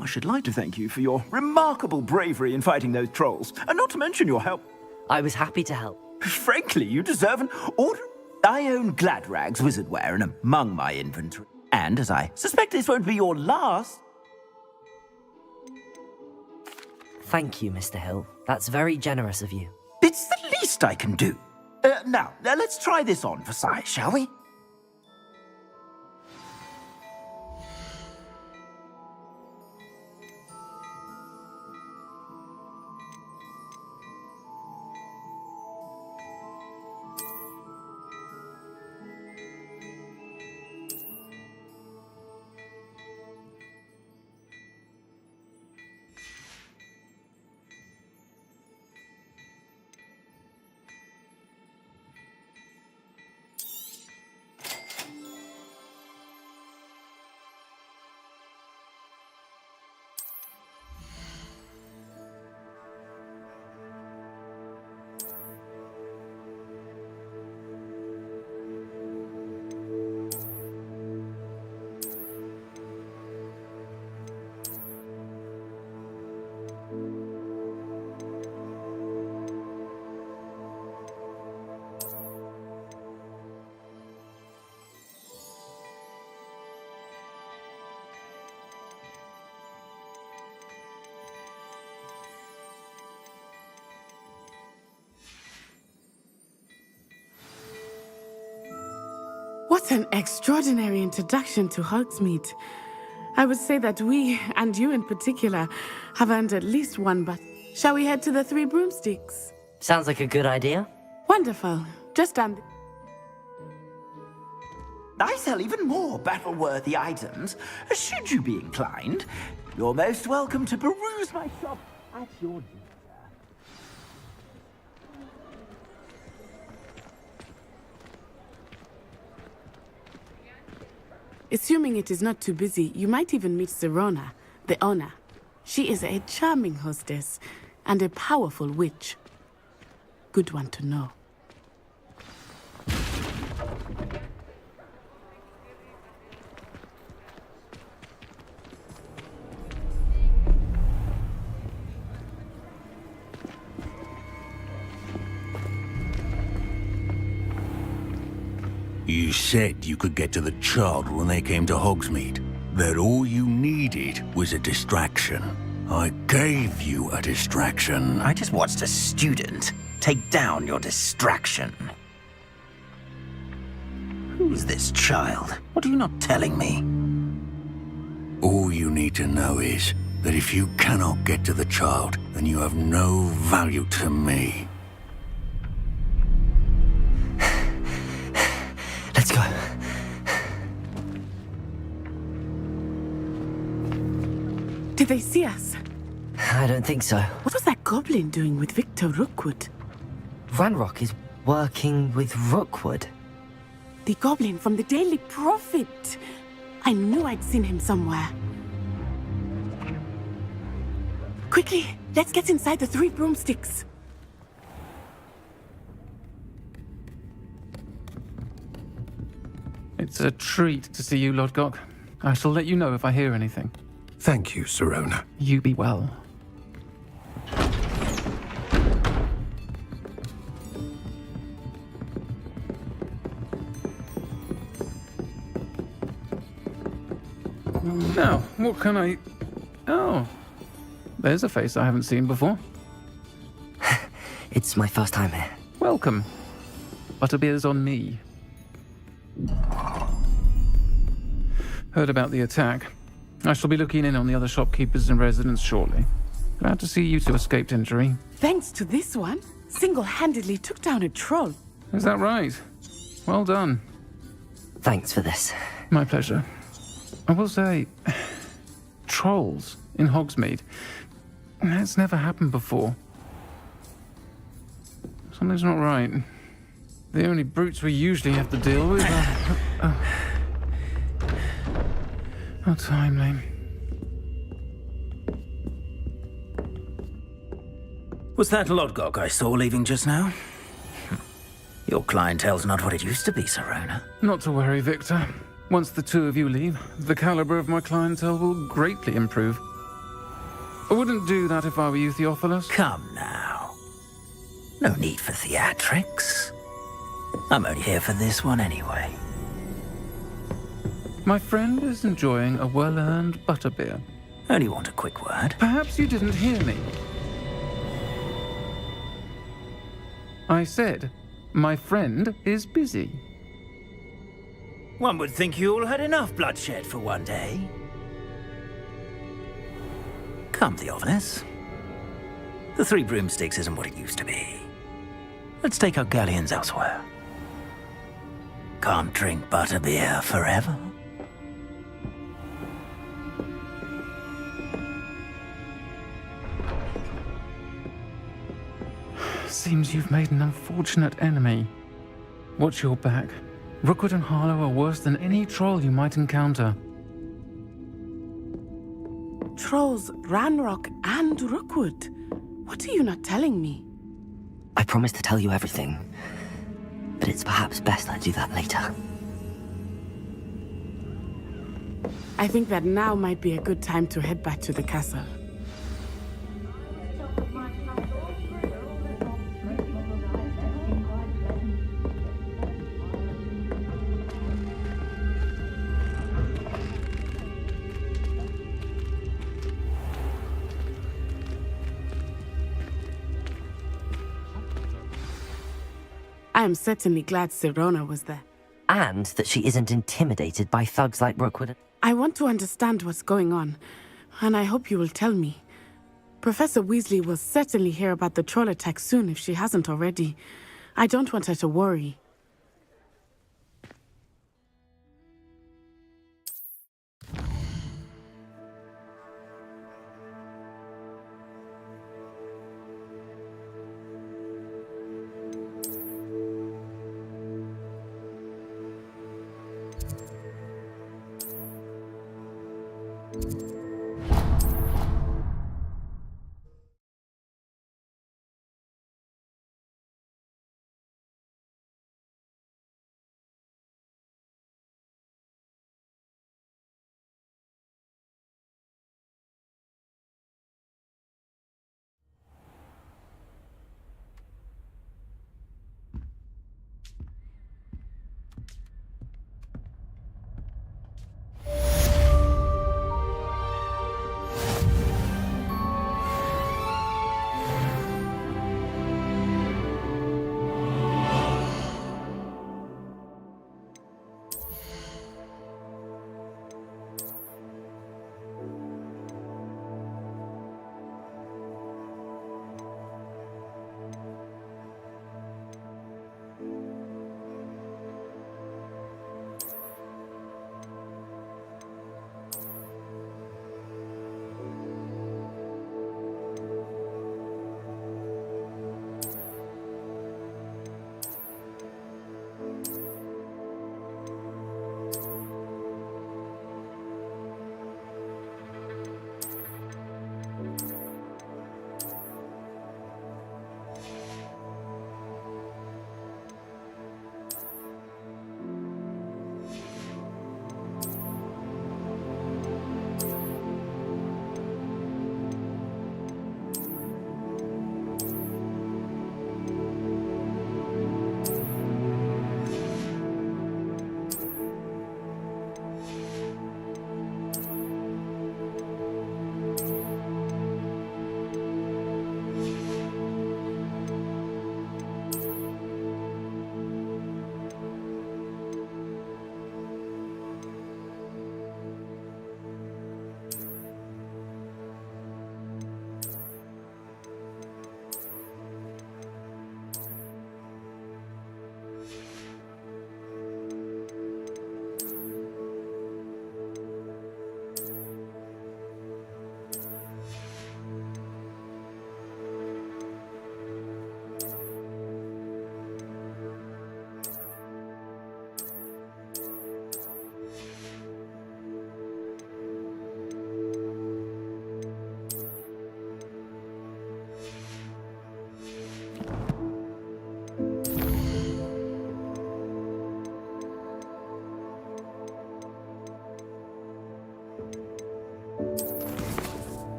I should like to thank you for your remarkable bravery in fighting those trolls, and not to mention your help. I was happy to help. Frankly, you deserve an order. I own Gladrag's wizardware and among my inventory. And as I suspect this won't be your last... Thank you, Mr. Hill. That's very generous of you. It's the least I can do. Now, let's try this on for size, shall we? What an extraordinary introduction to Hogsmeade. I would say that we, and you in particular, have earned at least one, but shall we head to the Three Broomsticks? Sounds like a good idea. Wonderful. Just down... I sell even more battle-worthy items. Should you be inclined, you're most welcome to peruse my shop at your leisure. Assuming it is not too busy, you might even meet Serona, the owner. She is a charming hostess and a powerful witch. Good one to know. You said you could get to the child when they came to Hogsmeade. That all you needed was a distraction. I gave you a distraction. I just watched a student take down your distraction. Who's this child? What are you not telling me? All you need to know is that if you cannot get to the child, then you have no value to me. Let's go. Did they see us? I don't think so. What was that goblin doing with Victor Rookwood? Ranrock is working with Rookwood. The goblin from the Daily Prophet. I knew I'd seen him somewhere. Quickly, let's get inside the Three Broomsticks. It's a treat to see you, Lodgok. I shall let you know if I hear anything. Thank you, Serona. You be well. Now, what can I... Oh, there's a face I haven't seen before. It's my first time here. Welcome. Butterbeer's on me. Heard about the attack. I shall be looking in on the other shopkeepers and residents shortly. Glad to see you two escaped injury. Thanks to this one, single-handedly took down a troll. Is that right? Well done. Thanks for this. My pleasure. I will say, trolls in Hogsmeade. That's never happened before. Something's not right. The only brutes we usually have to deal with are... How timely. Was that Lodgok I saw leaving just now? Your clientele's not what it used to be, Sir Ronen. Not to worry, Victor. Once the two of you leave, the caliber of my clientele will greatly improve. I wouldn't do that if I were you, Theophilus. Come now. No need for theatrics. I'm only here for this one anyway. My friend is enjoying a well-earned butterbeer. Only want a quick word. Perhaps you didn't hear me. I said, my friend is busy. One would think you all had enough bloodshed for one day. Come, Theophilus. The Three Broomsticks isn't what it used to be. Let's take our galleons elsewhere. Can't drink butterbeer forever. Seems you've made an unfortunate enemy. Watch your back. Rookwood and Harlow are worse than any troll you might encounter. Trolls, Ranrock, and Rookwood. What are you not telling me? I promised to tell you everything, but it's perhaps best I do that later. I think that now might be a good time to head back to the castle. I am certainly glad Sirona was there. And that she isn't intimidated by thugs like Rookwood. I want to understand what's going on, and I hope you will tell me. Professor Weasley will certainly hear about the troll attack soon if she hasn't already. I don't want her to worry.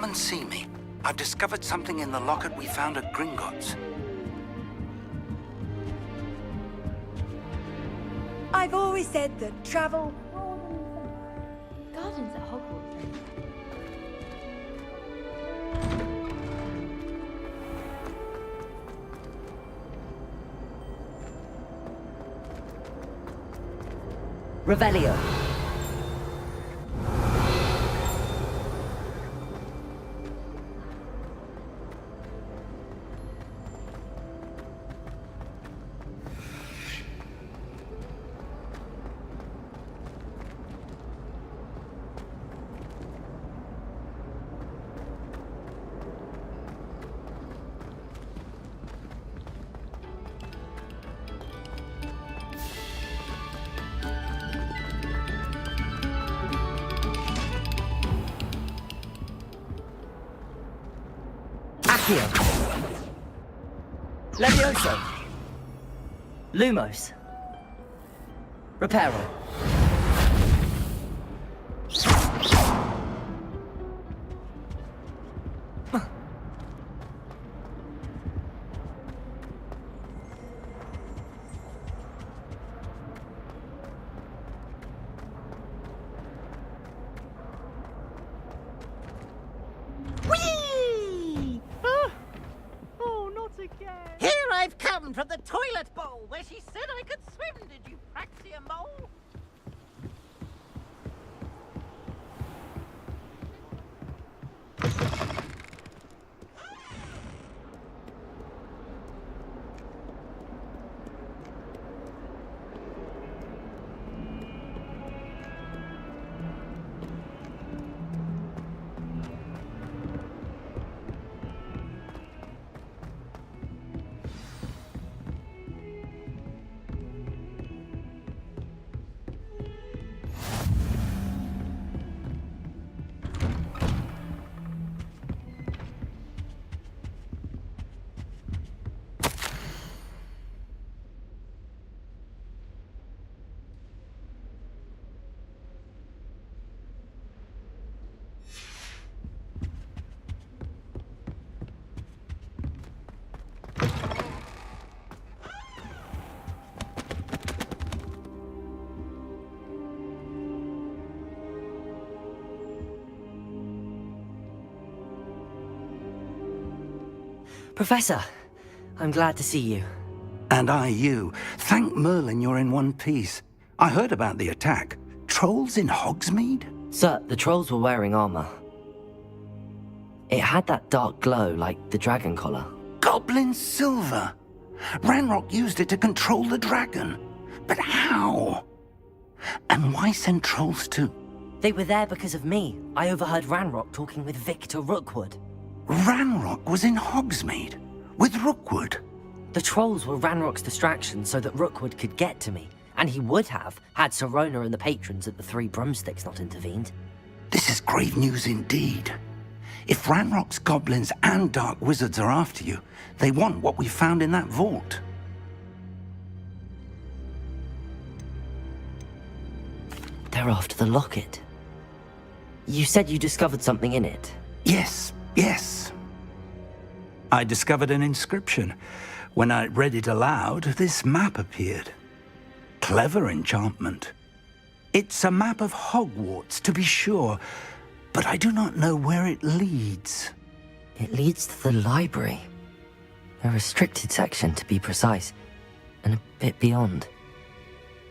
and see me. I've discovered something in the locket we found at Gringotts. I've always said that travel... Gardens at Hogwarts. Revelio. Accio. Levioso. Lumos. Reparo. Whee! Oh, not again. Here I've come from the toilet bowl where she said I could swim. Did you praxia mole? Professor, I'm glad to see you. And I you. Thank Merlin you're in one piece. I heard about the attack. Trolls in Hogsmeade? Sir, the trolls were wearing armor. It had that dark glow like the dragon collar. Goblin silver! Ranrock used it to control the dragon. But how? And why send trolls too? They were there because of me. I overheard Ranrock talking with Victor Rookwood. Ranrock was in Hogsmeade? With Rookwood? The trolls were Ranrock's distraction so that Rookwood could get to me. And he would have, had Sir Ronen and the patrons at the Three Broomsticks not intervened. This is grave news indeed. If Ranrock's goblins and dark wizards are after you, they want what we found in that vault. They're after the locket. You said you discovered something in it. Yes. I discovered an inscription. When I read it aloud, this map appeared. Clever enchantment. It's a map of Hogwarts, to be sure, but I do not know where it leads. It leads to the library. A restricted section, to be precise, and a bit beyond.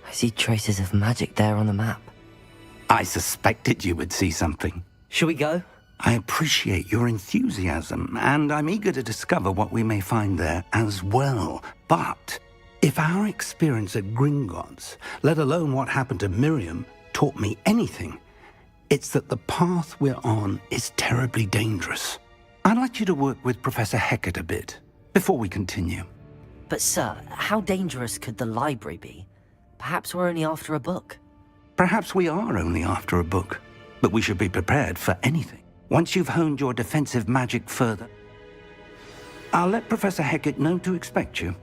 I see traces of magic there on the map. I suspected you would see something. Shall we go? I appreciate your enthusiasm, and I'm eager to discover what we may find there as well. But if our experience at Gringotts, let alone what happened to Miriam, taught me anything, it's that the path we're on is terribly dangerous. I'd like you to work with Professor Hecat a bit before we continue. But sir, how dangerous could the library be? Perhaps we're only after a book. Perhaps we are only after a book, but we should be prepared for anything. Once you've honed your defensive magic further, I'll let Professor Hecat know to expect you.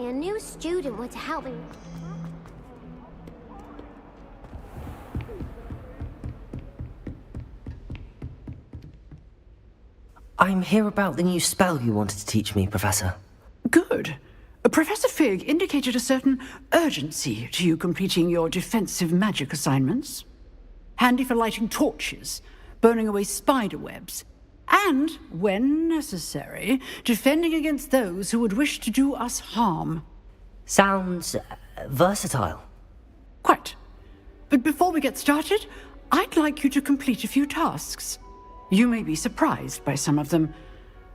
a new student were to help me. I'm here about the new spell you wanted to teach me, Professor. Good. Professor Fig indicated a certain urgency to you completing your defensive magic assignments. Handy for lighting torches, burning away spider webs, and, when necessary, defending against those who would wish to do us harm. Sounds versatile. Quite. But before we get started, I'd like you to complete a few tasks. You may be surprised by some of them.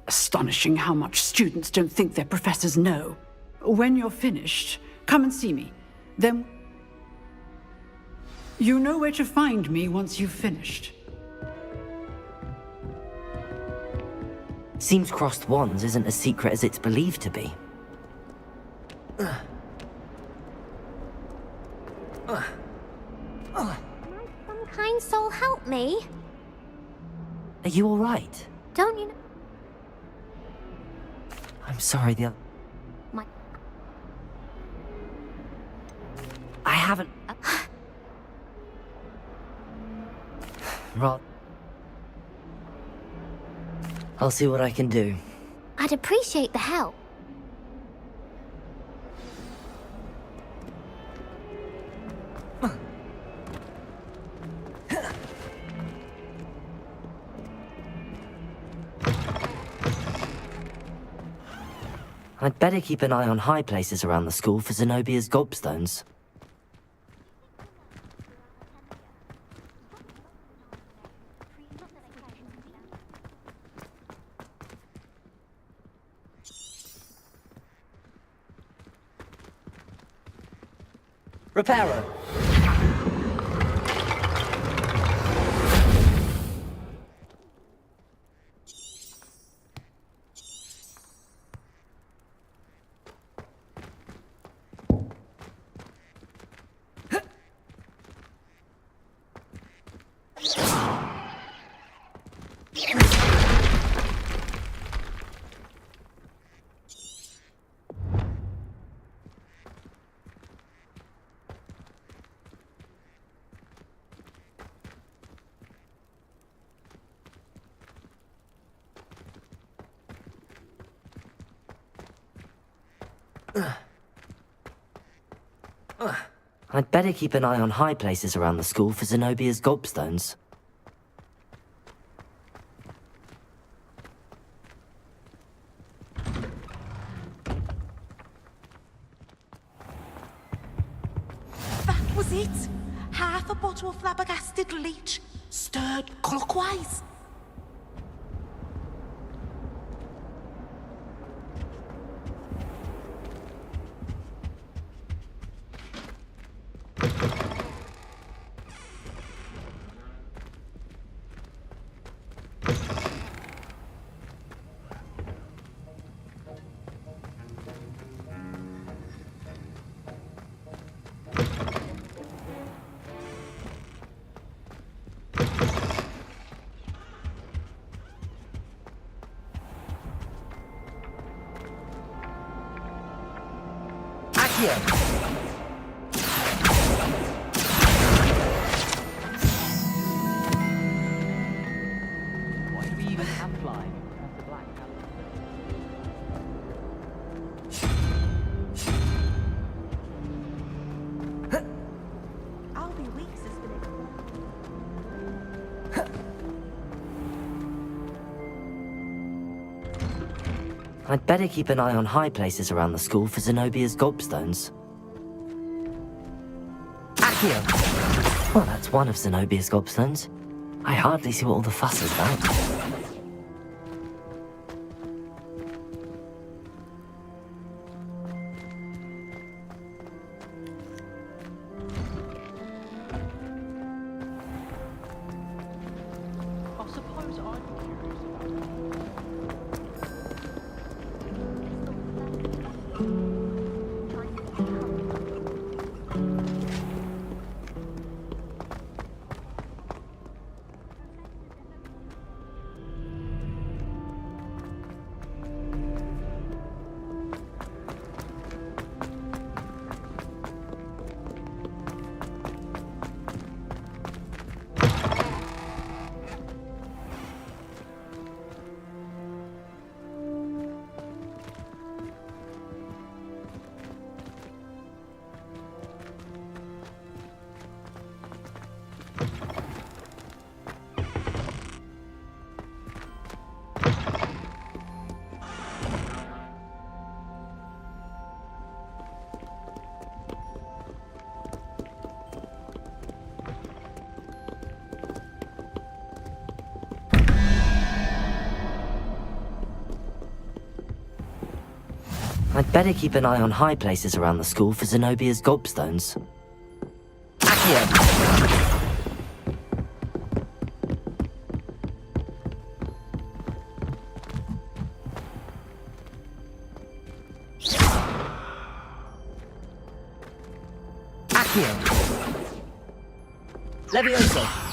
Astonishing how much students don't think their professors know. When you're finished, come and see me. Then you know where to find me once you've finished. Seems crossed wands isn't as secret as it's believed to be. Some kind soul help me. Are you all right? Don't you know? I'm sorry, My... I haven't... Rod. I'll see what I can do. I'd appreciate the help. I'd better keep an eye on high places around the school for Zenobia's gobstones. Reparo. I'd better keep an eye on high places around the school for Zenobia's gobstones. That was it. Half a bottle of flabbergasted leech, stirred clockwise. Why do we even have flying? I'll be weak, Sister. I'd better keep an eye on high places around the school for Zenobia's gobstones. Accio! Well, that's one of Zenobia's gobstones. I hardly see what all the fuss is about. I suppose I'd be curious about I'd better keep an eye on high places around the school for Zenobia's gobstones. Accio! Levioso!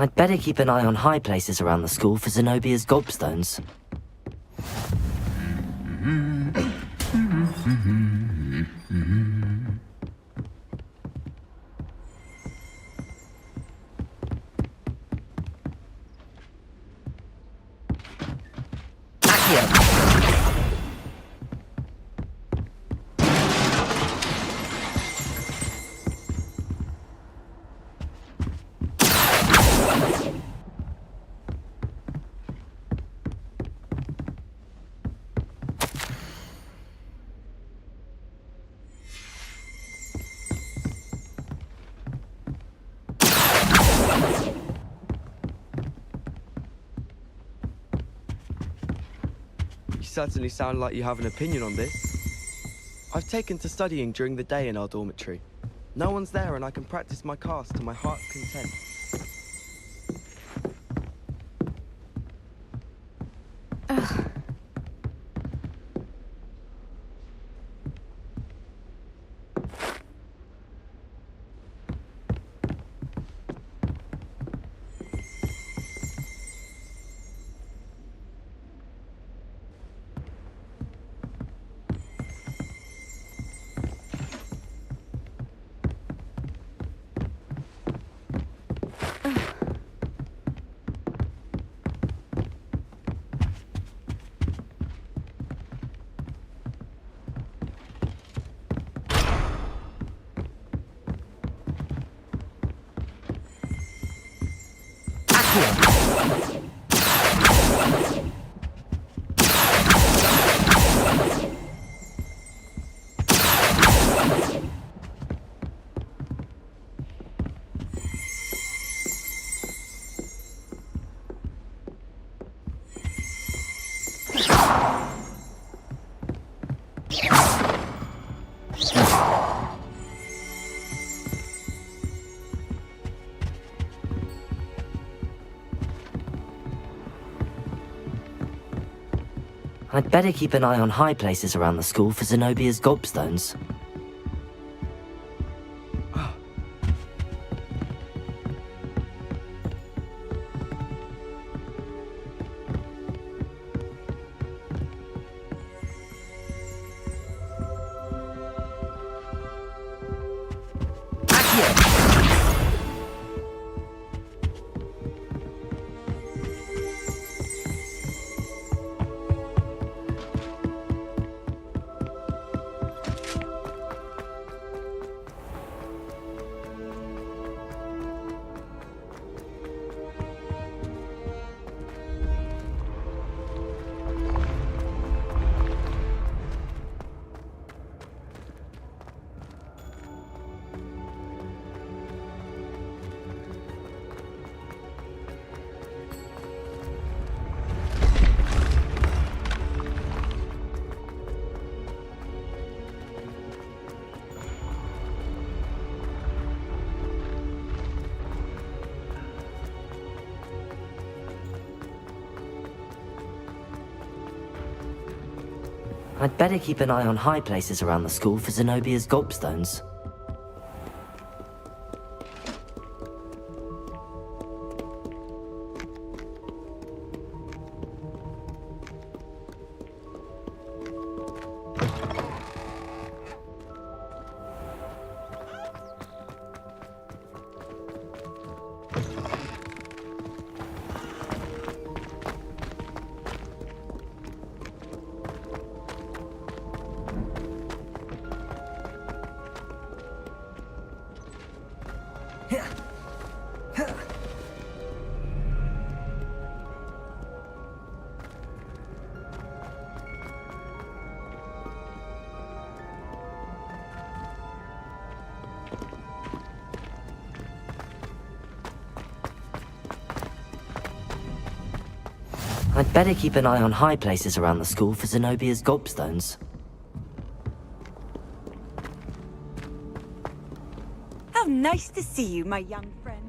I'd better keep an eye on high places around the school for Zenobia's gobstones. You certainly sound like you have an opinion on this. I've taken to studying during the day in our dormitory. No one's there and I can practice my cast to my heart's content. I'd better keep an eye on high places around the school for Zenobia's gobstones. I'd better keep an eye on high places around the school for Zenobia's gobstones. I'd better keep an eye on high places around the school for Zenobia's gobstones. How nice to see you, my young friend.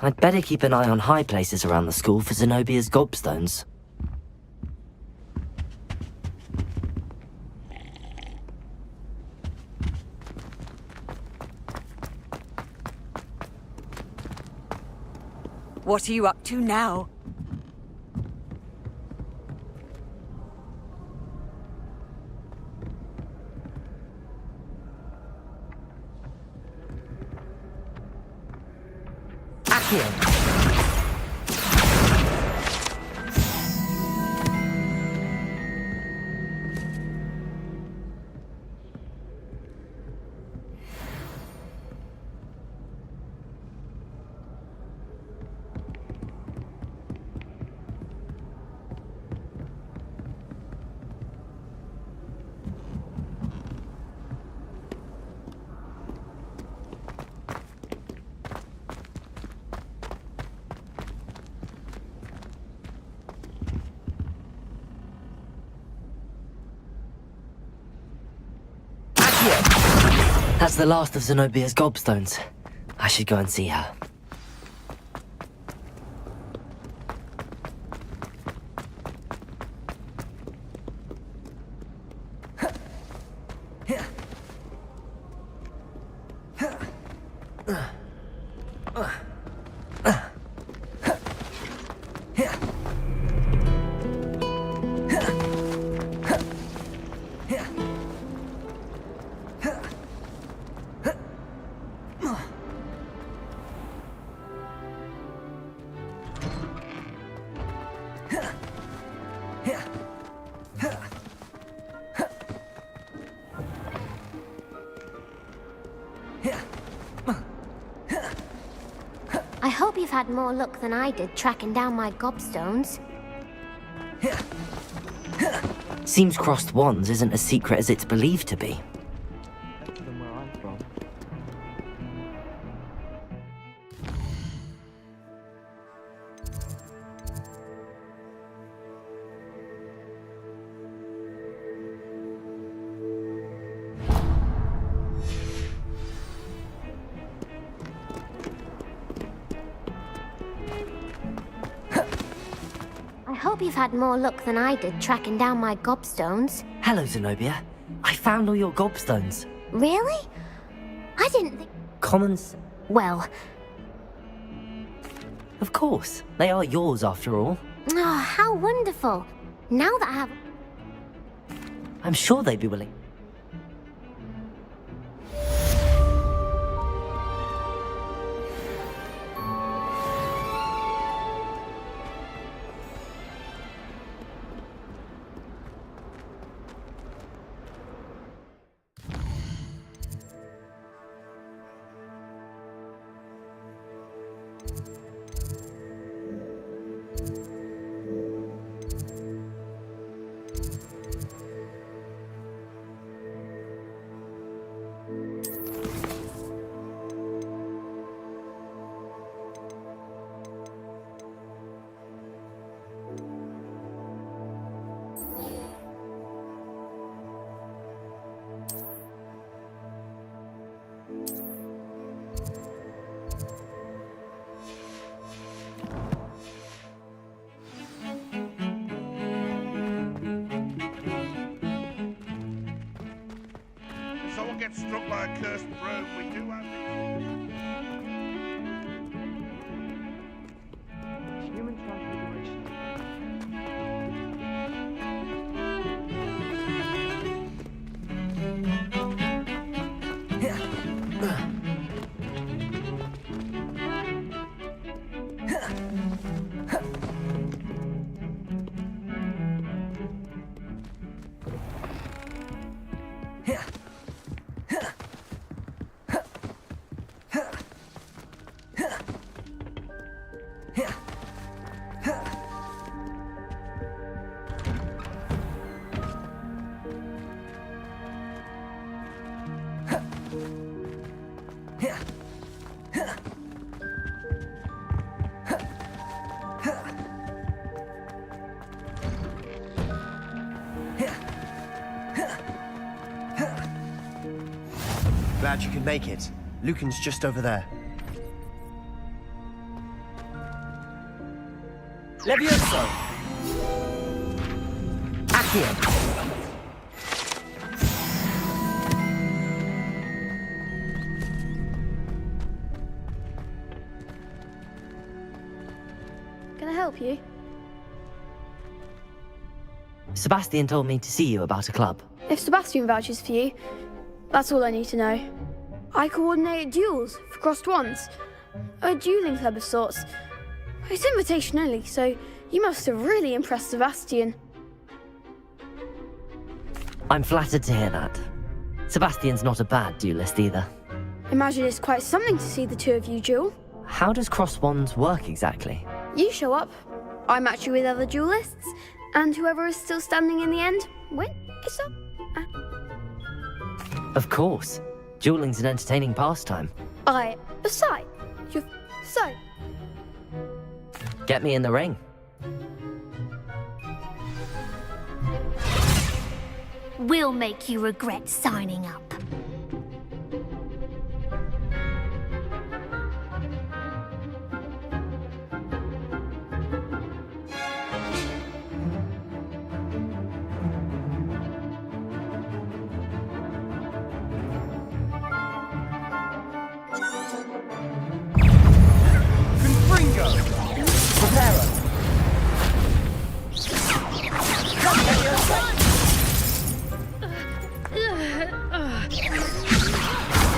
I'd better keep an eye on high places around the school for Zenobia's gobstones. What are you up to now? That's the last of Zenobia's gobstones. I should go and see her. I hope you've had more luck than I did tracking down my gobstones. Seems crossed wands isn't as secret as it's believed to be. Better than where I'm from. hope you've had more luck than I did tracking down my gobstones. Hello, Zenobia. I found all your gobstones. Really? I didn't think... Commons? Well... Of course. They are yours, after all. Oh, how wonderful. Now that I have... I'm sure they'd be willing. Someone gets struck by a cursed broom, we do have Human transfiguration. Glad you could make it. Lucan's just over there. Levioso! Accio! Can I help you? Sebastian told me to see you about a club. If Sebastian vouches for you, that's all I need to know. I coordinate duels for crossed wands. A dueling club of sorts. It's invitation only, so you must have really impressed Sebastian. I'm flattered to hear that. Sebastian's not a bad duelist either. Imagine it's quite something to see the two of you duel. How does cross wands work exactly? You show up, I match you with other duelists, and whoever is still standing in the end, win. It's up. Of course. Dueling's an entertaining pastime. Besides, you're so. Get me in the ring. We'll make you regret signing up.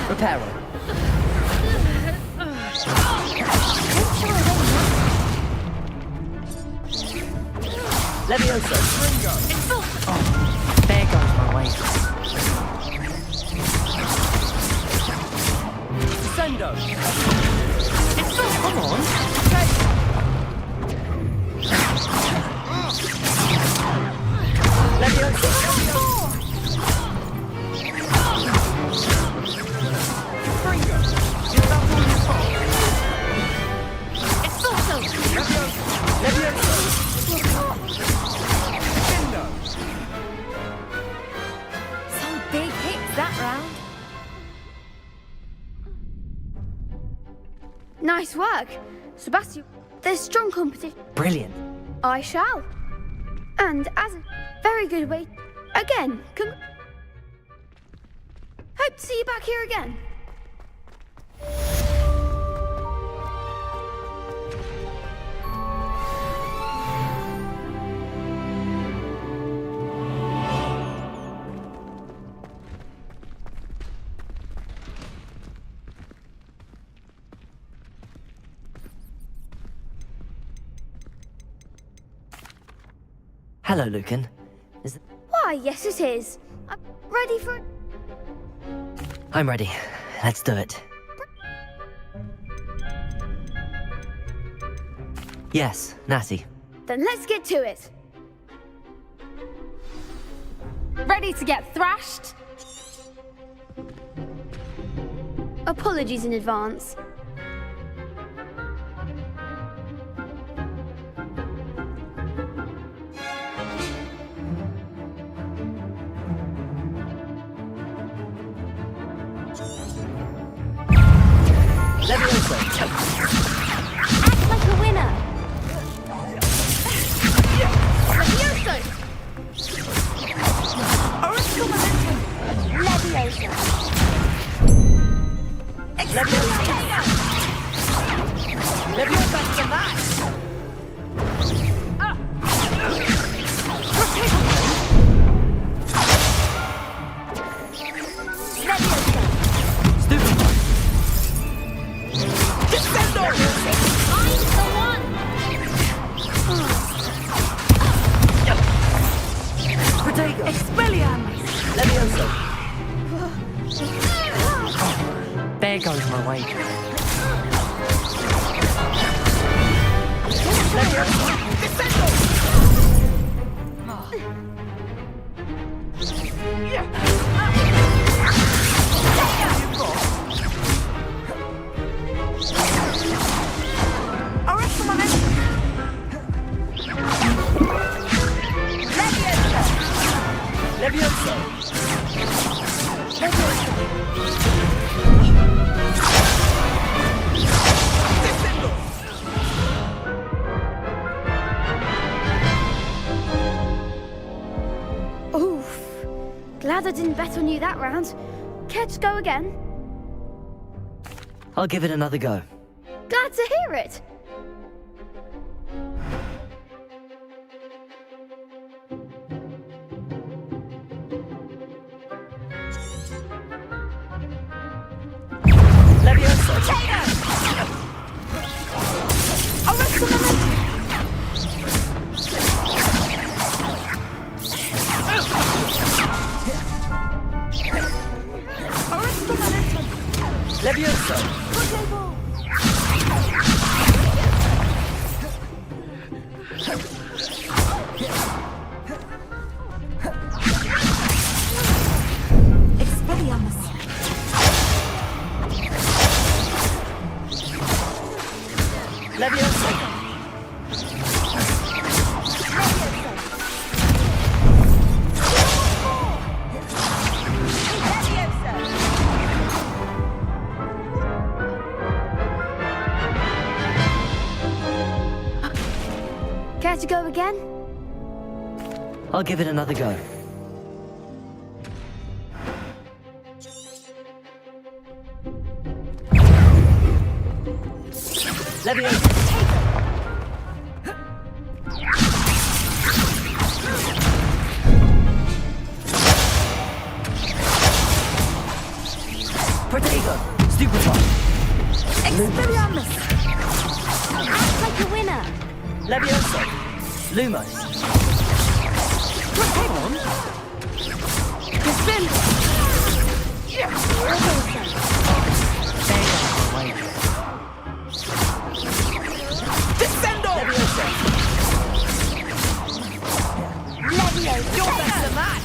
Reparo. Levioso. Oh, there goes my way. Sendo. Come on. Levioso. Some big hits that round. Nice work. Sebastian, there's strong competition. Brilliant. I shall. And as a very good way, again, hope to see you back here again. Hello, Lucan. Why, yes it is. I'm ready for... I'm ready. Let's do it. Yes, Natty. Then let's get to it. Ready to get thrashed? Apologies in advance. Act like a winner. Levioso! Original momentum. Leviosa. Leviosa to the max. There goes my wager. Oof. Glad I didn't bet on you that round. Care to go again? I'll give it another go. Glad to hear it. Care to go again? I'll give it another go. Protego! Stupefy! Expelliarmus! Act like a winner! Levioso! Lumos! Hang on! Defend! Descendo! Leviosa! You're better than that!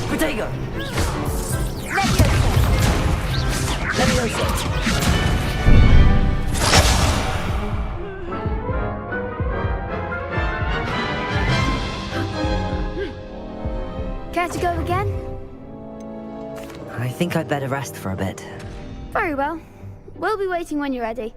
Protego! think I'd better rest for a bit. Very well. We'll be waiting when you're ready.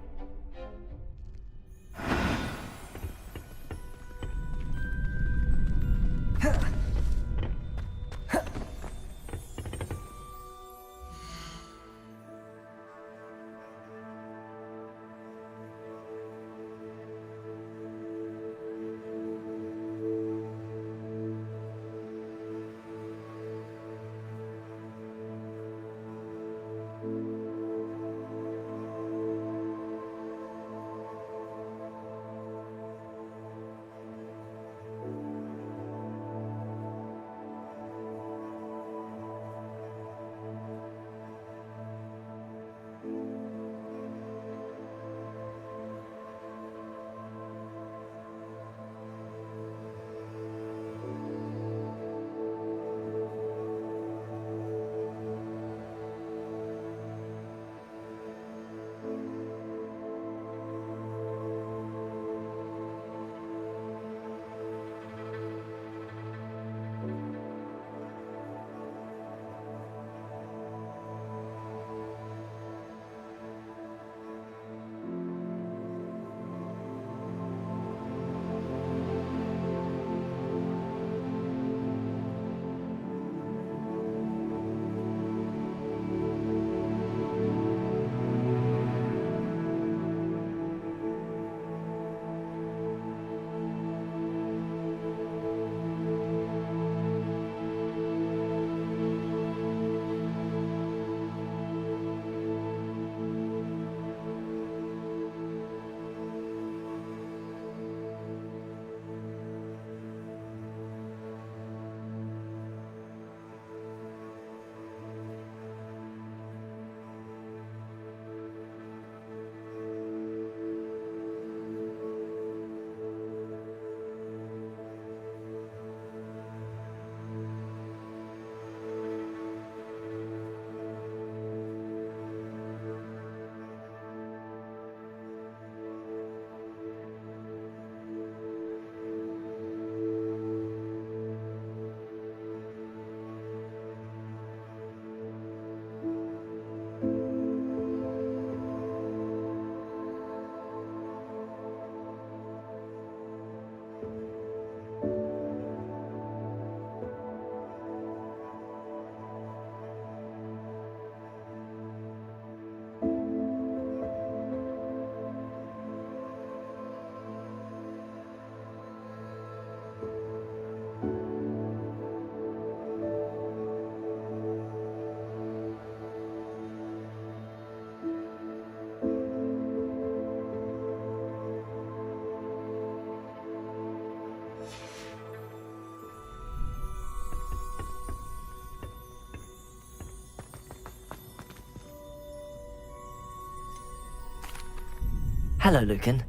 Hello, Lucan.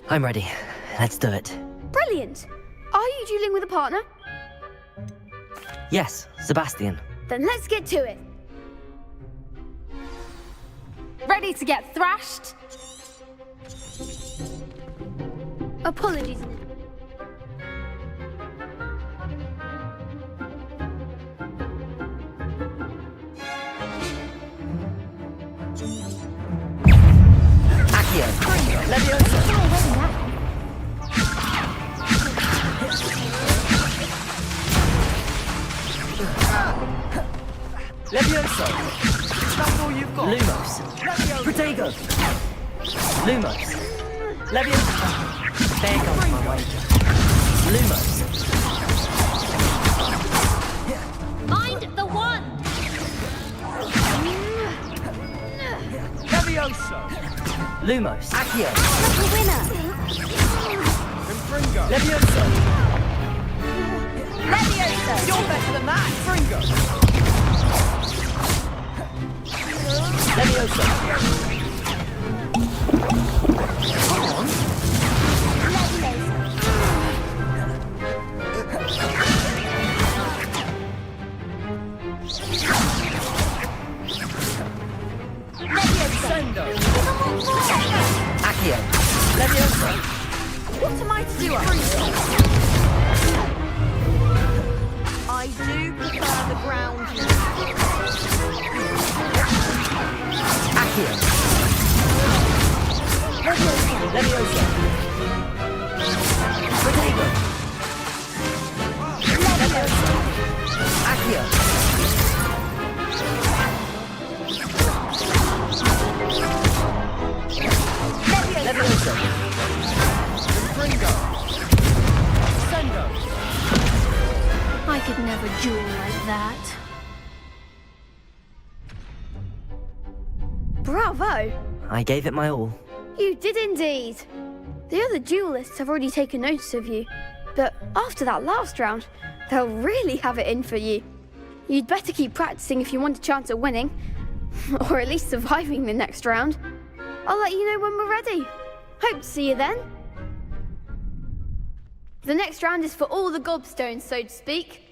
I'm ready. Let's do it. Brilliant! Are you dueling with a partner? Yes, Sebastian. Then let's get to it. Ready to get thrashed? Apologies. Accio. Leviosa. Leviosa. That's all you've got. Lumos. Protego. Lumos. Leviosa. There goes my wager. Lumos. Find the one! Leviosa. Lumos. Accio. The winner! Fringo. Leviosa. Leviosa! You're better than that. Fringo. Leviosa. Come on. Sendo. Accio. Leviosa. What am I to do? I I do prefer the ground. Accio. Leviosa. Protego. Leviosa. Accio. Leviosa. Confringo. Sendo. I could never duel like that. Bravo! I gave it my all. You did indeed. The other duelists have already taken notice of you, but after that last round, they'll really have it in for you. You'd better keep practicing if you want a chance at winning, or at least surviving the next round. I'll let you know when we're ready. Hope to see you then. The next round is for all the gobstones, so to speak.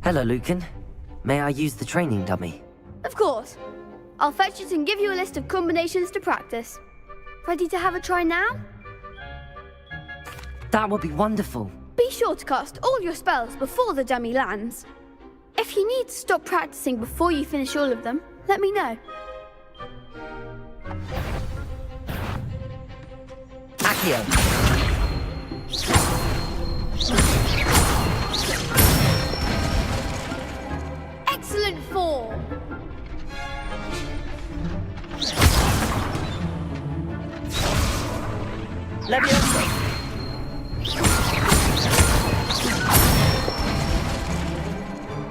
Hello, Lucan. May I use the training dummy? Of course. I'll fetch it and give you a list of combinations to practice. Ready to have a try now? That would be wonderful. Be sure to cast all your spells before the dummy lands. If you need to stop practicing before you finish all of them, let me know. Accio. Excellent form! Leviosa.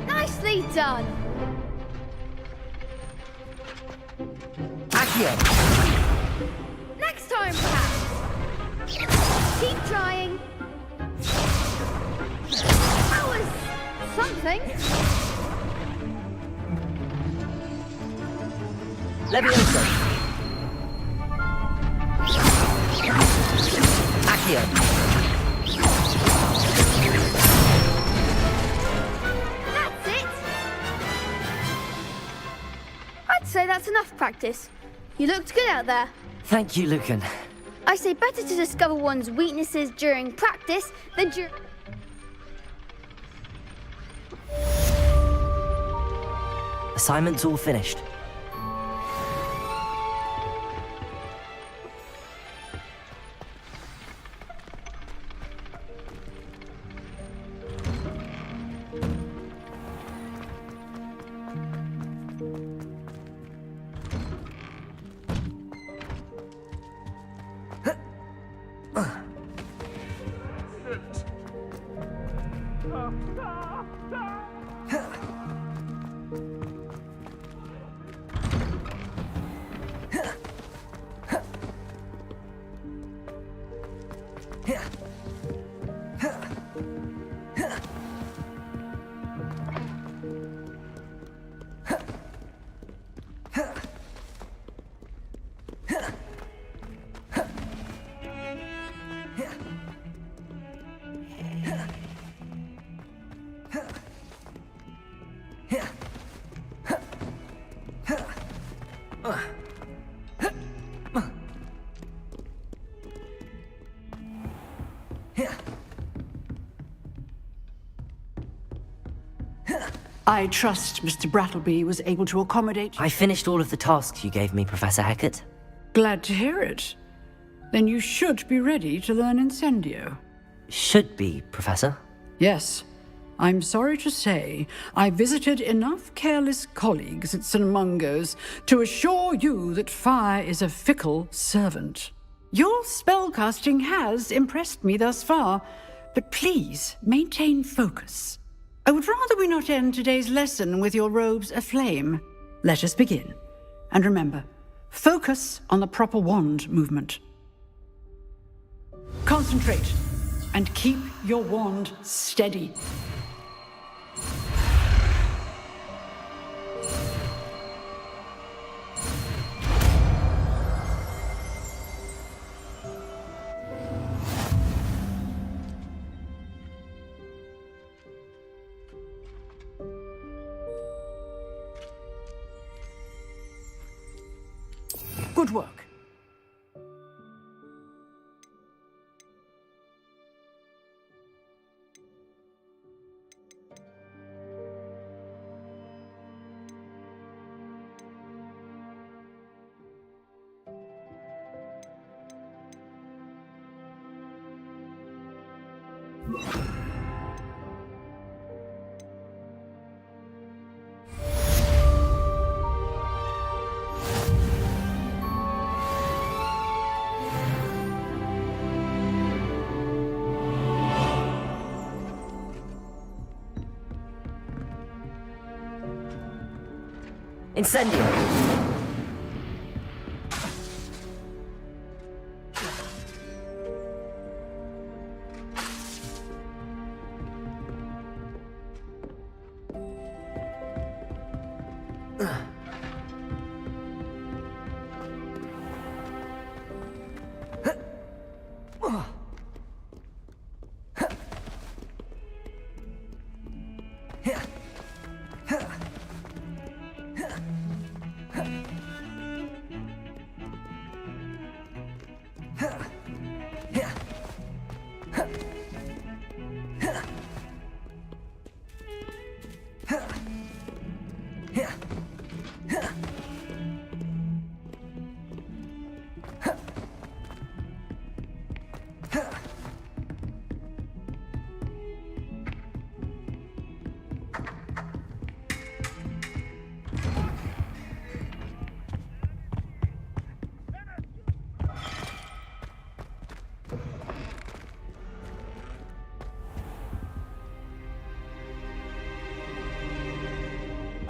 Nicely done! Accio. Next time, perhaps. Keep trying. That was something. Leviosa. Accio. That's it. I'd say that's enough practice. You looked good out there. Thank you, Lucan. I say better to discover one's weaknesses during practice than during... Assignment's all finished. I trust Mr. Brattleby was able to accommodate... I finished all of the tasks you gave me, Professor Hecat. Glad to hear it. Then you should be ready to learn Incendio. Should be, Professor. Yes. I'm sorry to say, I visited enough careless colleagues at St. Mungo's to assure you that fire is a fickle servant. Your spellcasting has impressed me thus far, but please maintain focus. I would rather we not end today's lesson with your robes aflame. Let us begin. And remember, focus on the proper wand movement. Concentrate, and keep your wand steady. Good work. Incendio!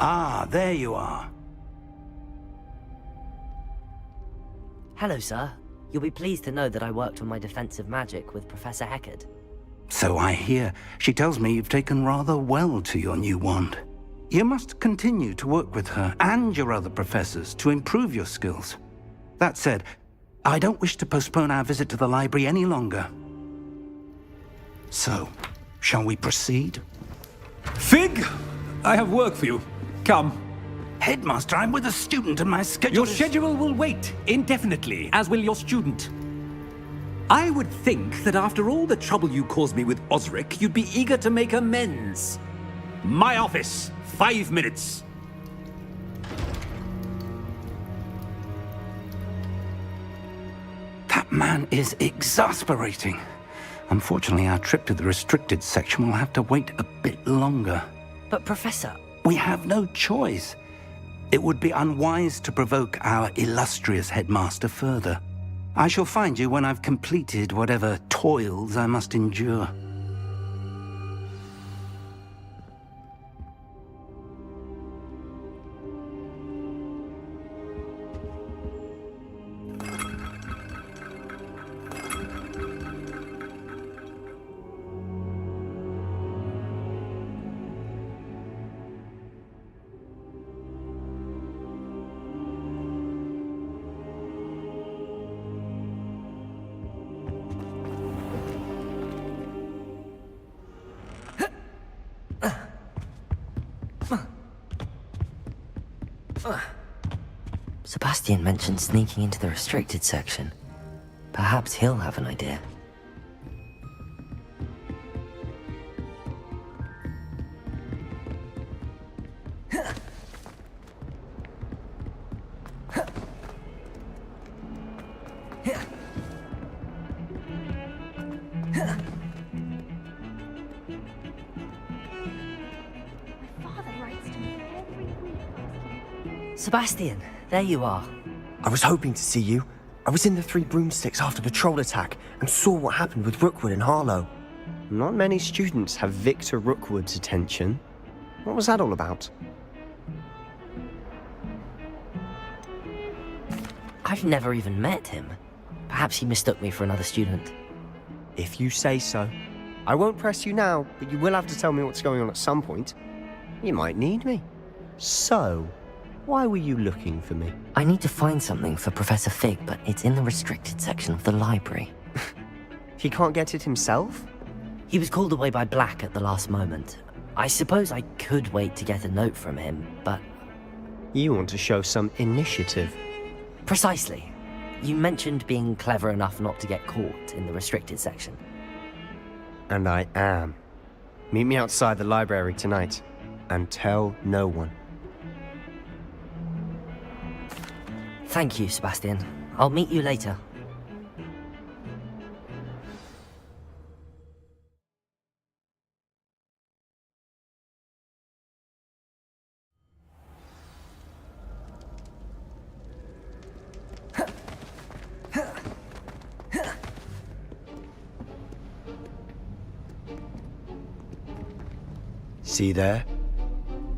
Ah, there you are. Hello, sir. You'll be pleased to know that I worked on my defensive magic with Professor Heckard. So I hear. She tells me you've taken rather well to your new wand. You must continue to work with her and your other professors to improve your skills. That said, I don't wish to postpone our visit to the library any longer. So, shall we proceed? Fig! I have work for you. Come. Headmaster, I'm with a student and my schedule Your schedule will wait indefinitely, as will your student. I would think that after all the trouble you caused me with Osric, you'd be eager to make amends. My office, 5 minutes. That man is exasperating. Unfortunately, our trip to the restricted section will have to wait a bit longer. But Professor... We have no choice. It would be unwise to provoke our illustrious headmaster further. I shall find you when I've completed whatever toils I must endure. Sebastian mentioned sneaking into the restricted section. Perhaps he'll have an idea. Sebastian, there you are. I was hoping to see you. I was in the Three Broomsticks after patrol attack and saw what happened with Rookwood and Harlow. Not many students have Victor Rookwood's attention. What was that all about? I've never even met him. Perhaps he mistook me for another student. If you say so. I won't press you now, but you will have to tell me what's going on at some point. You might need me. So, why were you looking for me? I need to find something for Professor Fig, but it's in the restricted section of the library. He can't get it himself? He was called away by Black at the last moment. I suppose I could wait to get a note from him, but... You want to show some initiative. Precisely. You mentioned being clever enough not to get caught in the restricted section. And I am. Meet me outside the library tonight, and tell no one. Thank you, Sebastian. I'll meet you later. See there?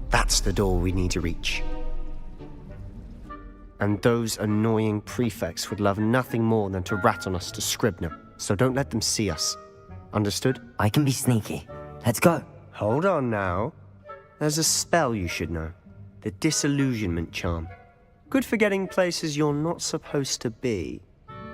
That's the door we need to reach. And those annoying prefects would love nothing more than to rat on us to Scribner, so don't let them see us. Understood? I can be sneaky. Let's go. Hold on now. There's a spell you should know. The Disillusionment Charm. Good for getting places you're not supposed to be.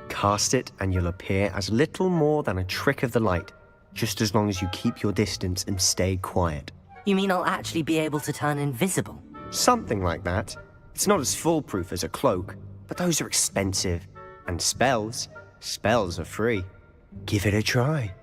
Cast it and you'll appear as little more than a trick of the light, just as long as you keep your distance and stay quiet. You mean I'll actually be able to turn invisible? Something like that. It's not as foolproof as a cloak, but those are expensive. And spells are free. Give it a try.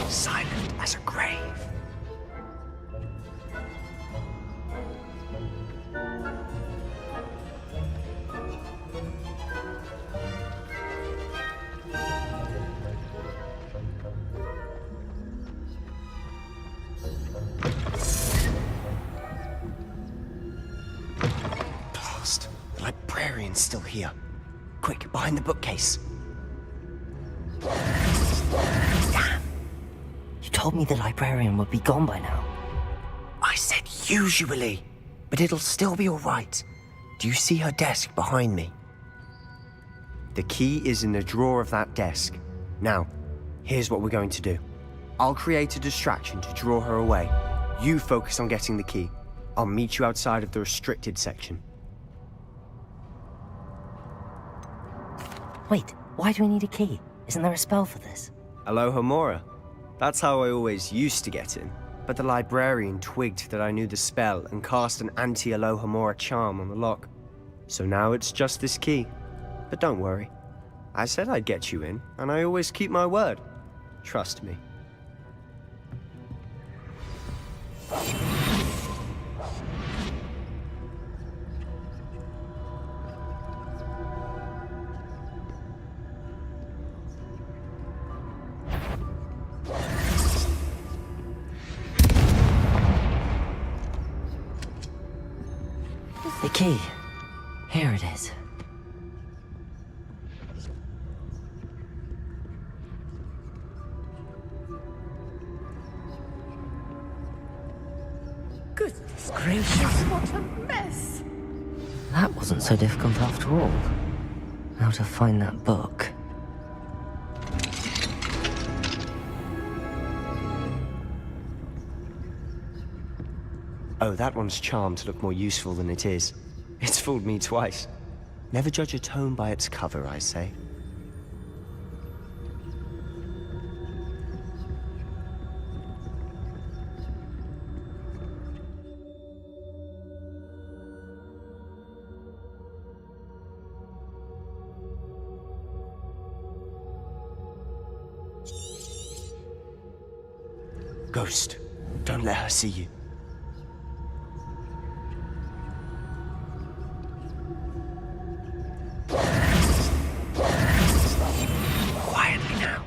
Silent as a grave. Blast. The librarian's still here. Quick, behind the bookcase. You told me the librarian would be gone by now. I said usually, but it'll still be all right. Do you see her desk behind me? The key is in the drawer of that desk. Now, here's what we're going to do. I'll create a distraction to draw her away. You focus on getting the key. I'll meet you outside of the restricted section. Wait, why do we need a key? Isn't there a spell for this? Alohomora. That's how I always used to get in. But the librarian twigged that I knew the spell and cast an anti-Alohomora charm on the lock. So now it's just this key. But don't worry. I said I'd get you in, and I always keep my word. Trust me. The key. Here it is. Goodness gracious, what a mess! That wasn't so difficult after all. How to find that book. Oh, that one's charmed to look more useful than it is. It's fooled me twice. Never judge a tome by its cover, I say. Ghost, don't let her see you. Quietly now.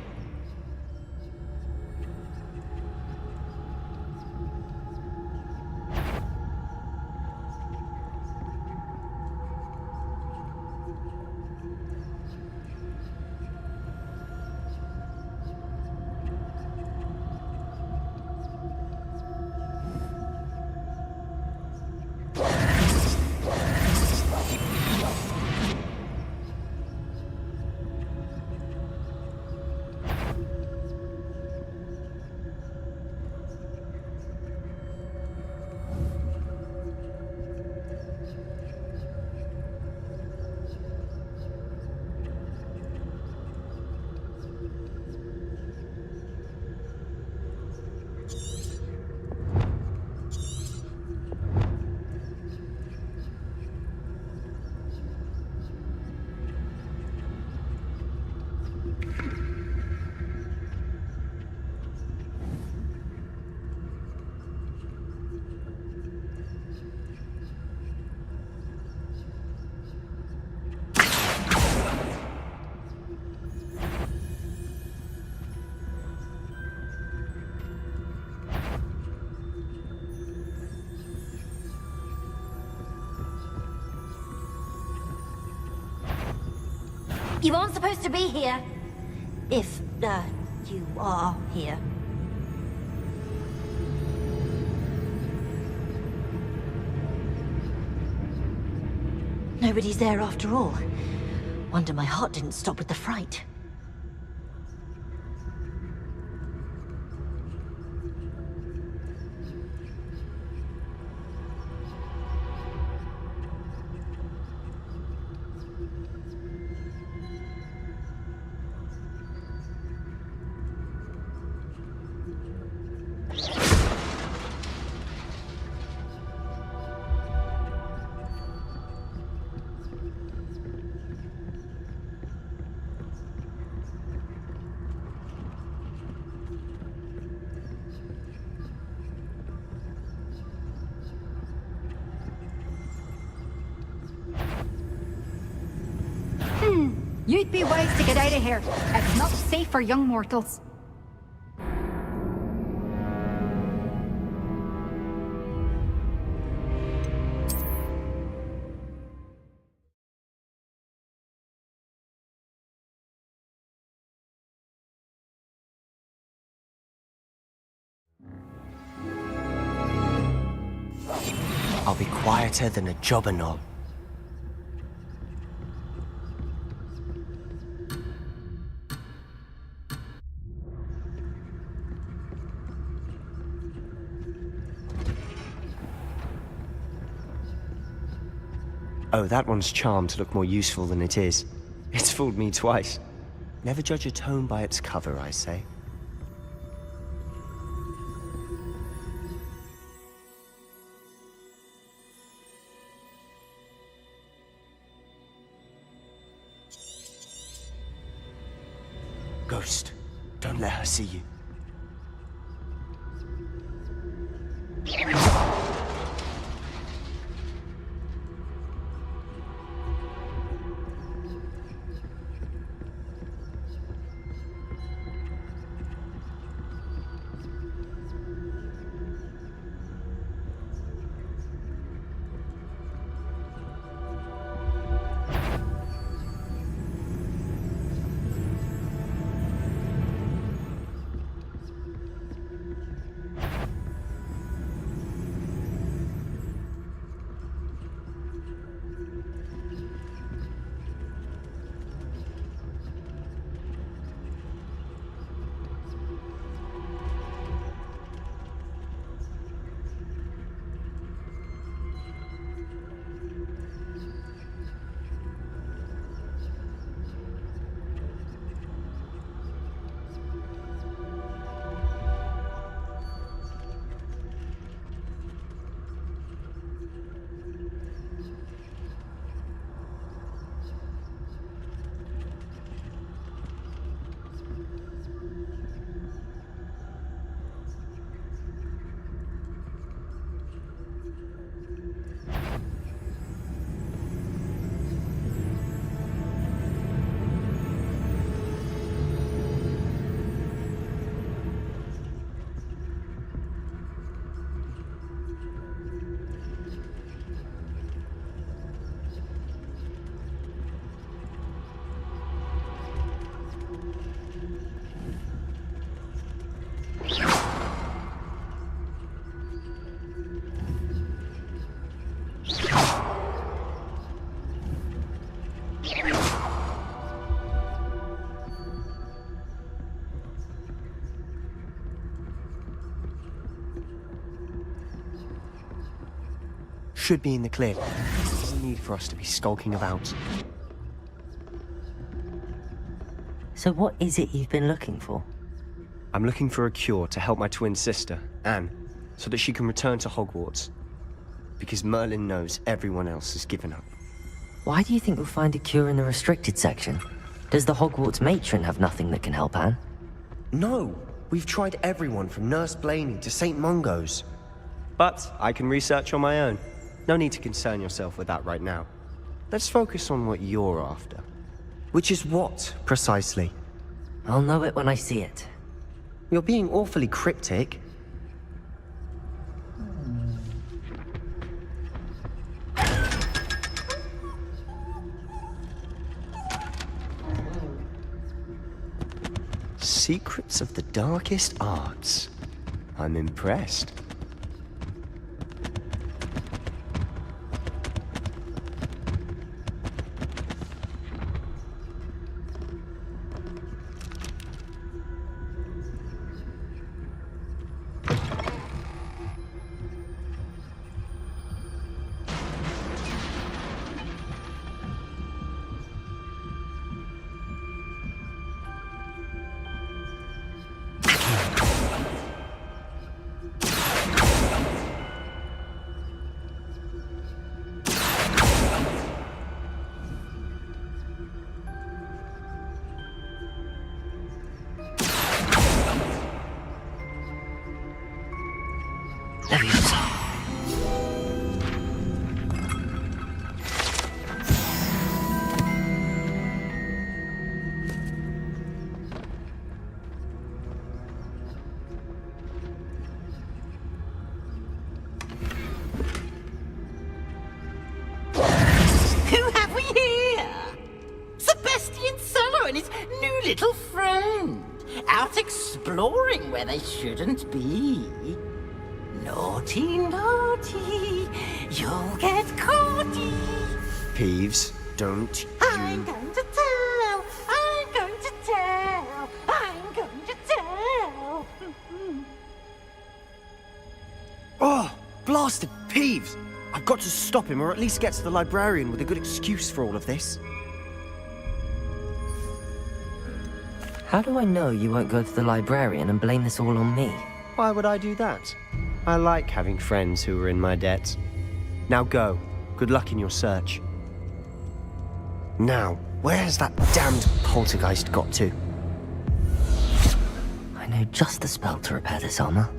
You aren't supposed to be here. If, you are here. Nobody's there after all. Wonder my heart didn't stop with the fright. You'd be wise to get out of here. It's not safe for young mortals. I'll be quieter than a jobberknoll. Oh, that one's charmed to look more useful than it is. It's fooled me twice. Never judge a tome by its cover, I say. Ghost, don't let her see you. should be in the clear. There's no need for us to be skulking about. So what is it you've been looking for? I'm looking for a cure to help my twin sister, Anne, so that she can return to Hogwarts. Because Merlin knows everyone else has given up. Why do you think you'll find a cure in the restricted section? Does the Hogwarts matron have nothing that can help Anne? No! We've tried everyone from Nurse Blaney to St. Mungo's. But I can research on my own. No need to concern yourself with that right now. Let's focus on what you're after. Which is what, precisely? I'll know it when I see it. You're being awfully cryptic. Secrets of the darkest arts. I'm impressed. Little friend, out exploring where they shouldn't be. Naughty, naughty, you'll get caughty. Peeves, don't I'm going to tell, I'm going to tell, I'm going to tell. Oh, blasted Peeves! I've got to stop him, or at least get to the librarian with a good excuse for all of this. How do I know you won't go to the librarian and blame this all on me? Why would I do that? I like having friends who are in my debt. Now go. Good luck in your search. Now, where has that damned poltergeist got to? I know just the spell to repair this armor.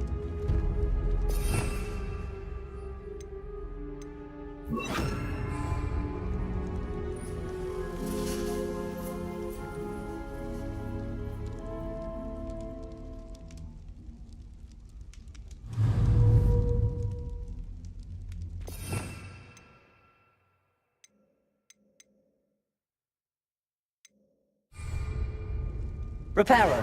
Reparo.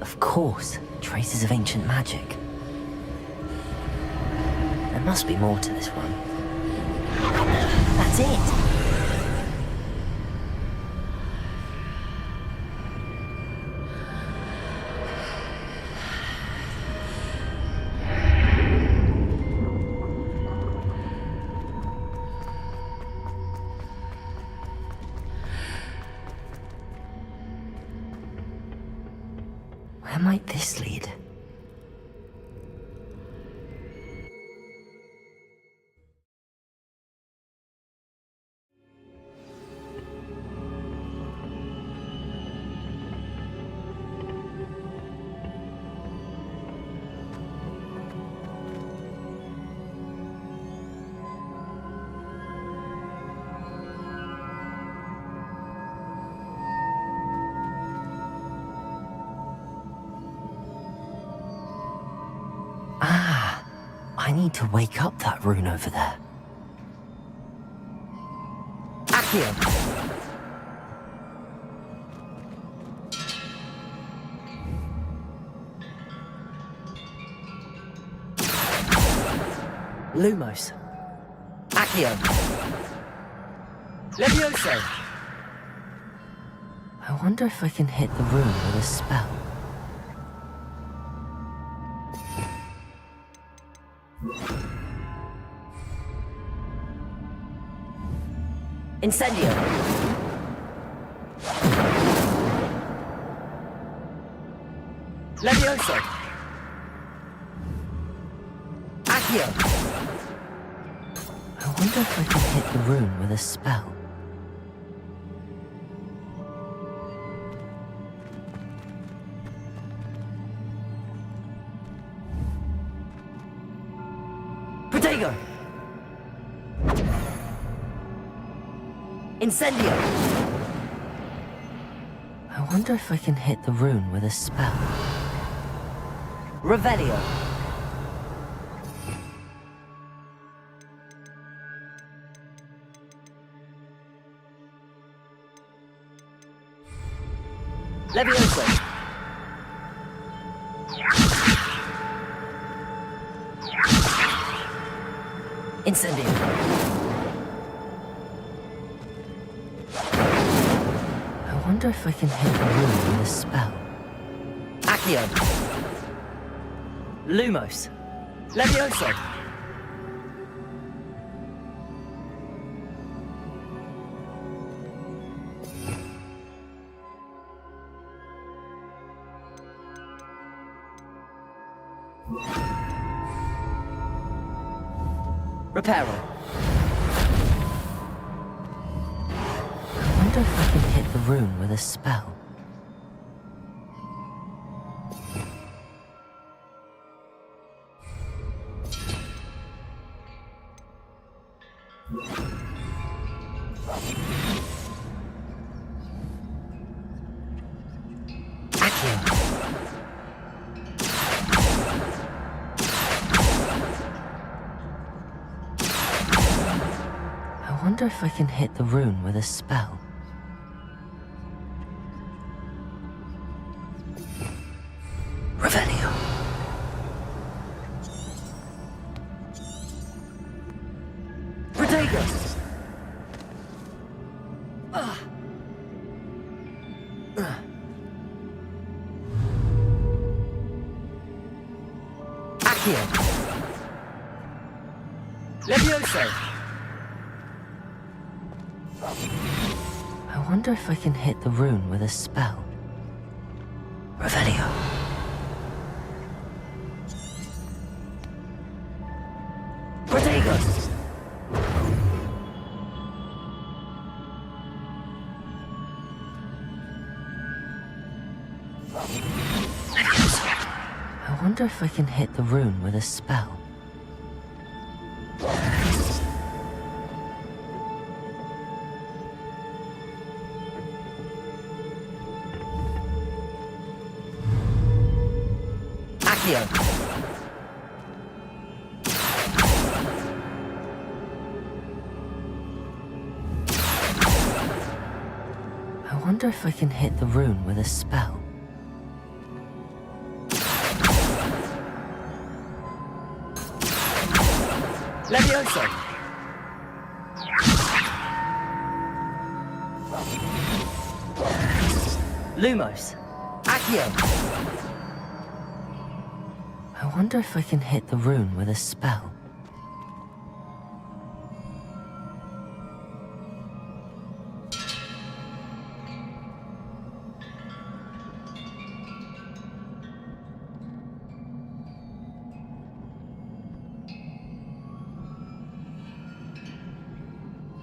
Of course, traces of ancient magic. There must be more to this one. That's it! Where might this lead? I need to wake up that rune over there. Accio! Lumos. Accio. Levioso! I wonder if I can hit the rune with a spell. Incendio! Levioso! Accio! I wonder if I can hit the rune with a spell. Protego! Incendio! I wonder if I can hit the rune with a spell. Revelio! Levioso! Incendio! I wonder if I can hit the rune with a spell. Accio! Lumos! Levioso! Reparo. I wonder if I can hit the rune with a spell. I wonder if I can hit the rune with a spell. Revelio. Protego. Accio. Levioso. I wonder if I can hit the rune with a spell. Revelio. Protego. I wonder if I can hit the rune with a spell. I wonder if I can hit the rune with a spell. Levioso! Lumos! Accio! I wonder if I can hit the rune with a spell.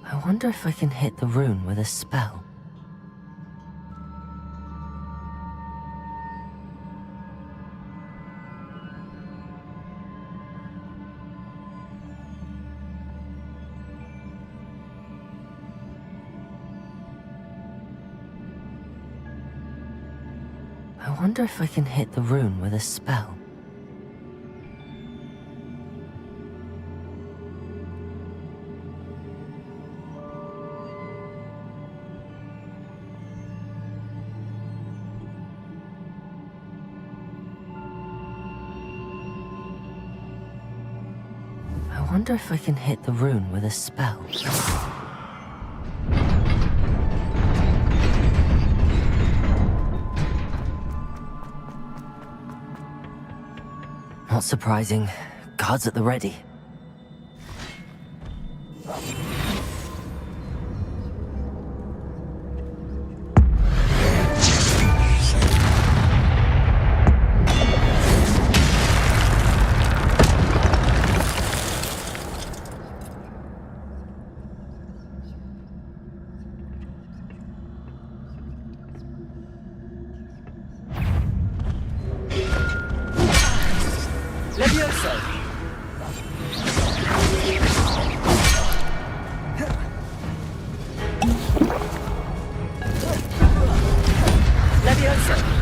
I wonder if I can hit the rune with a spell. I wonder if I can hit the rune with a spell. wonder if I can hit the rune with a spell. Not surprising. Guards at the ready. Levioso! Levioso!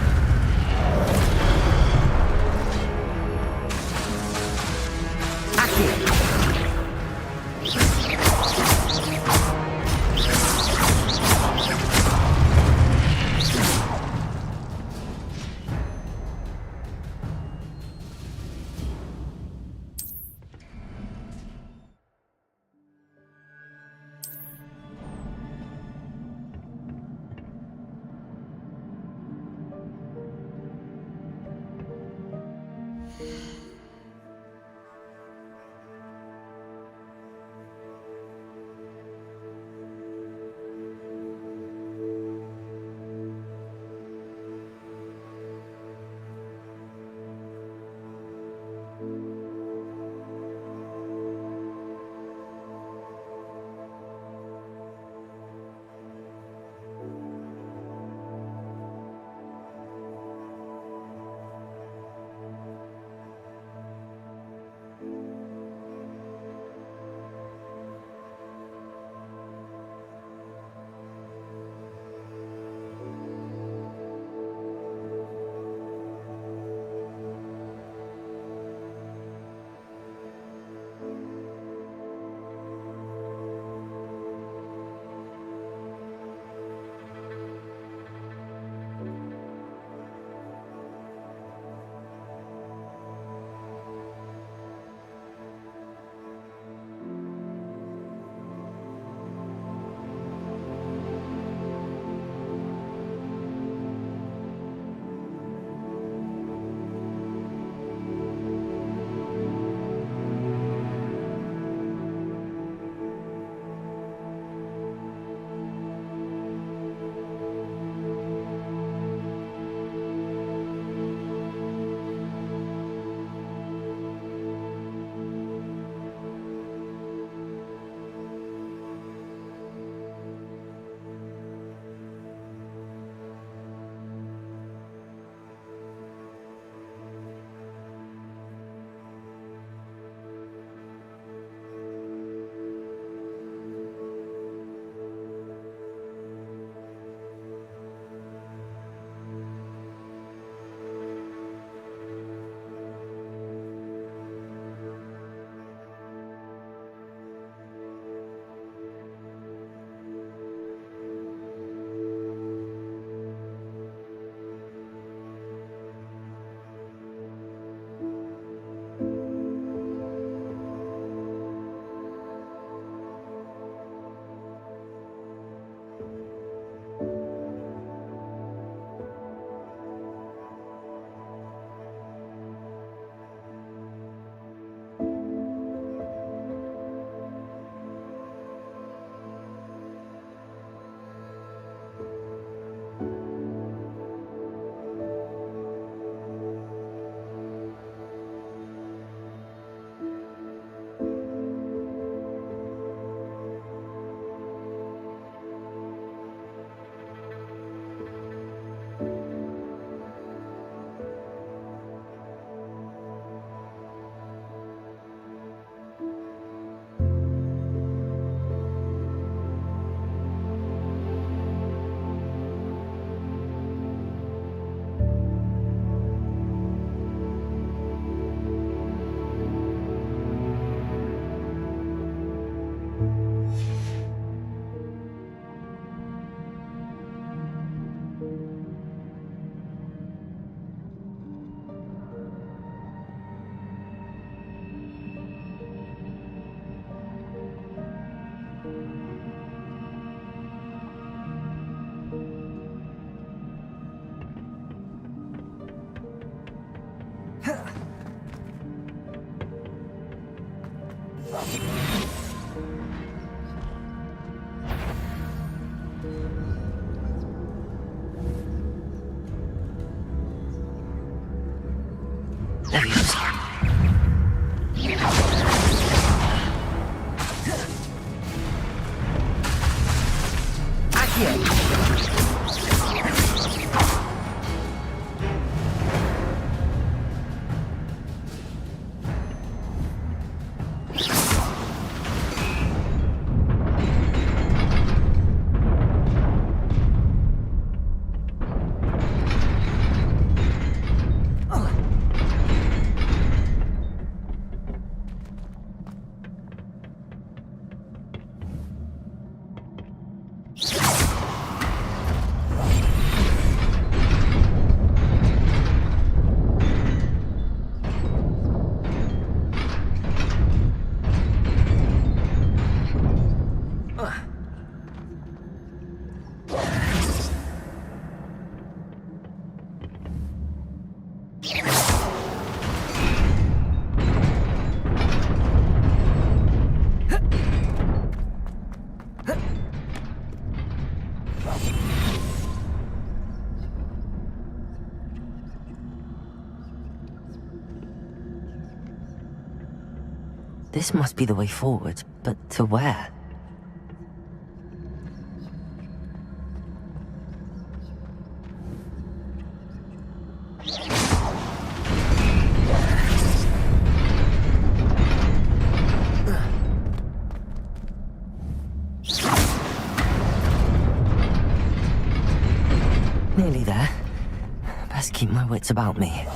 This must be the way forward, but to where? Nearly there. Best keep my wits about me.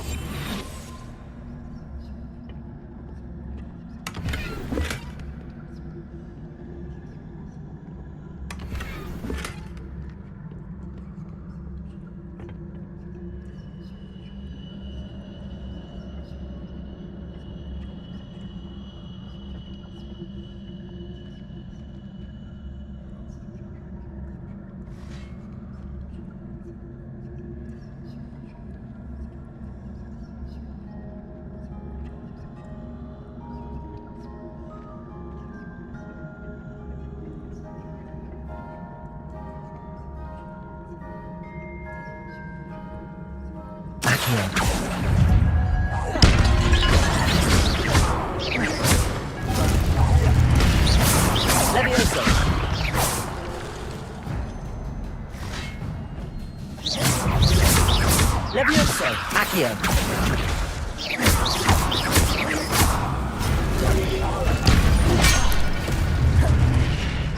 Levioso! Accio!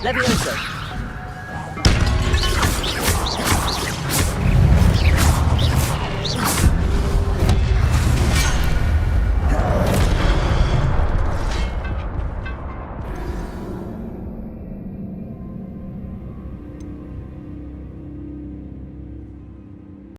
Levioso!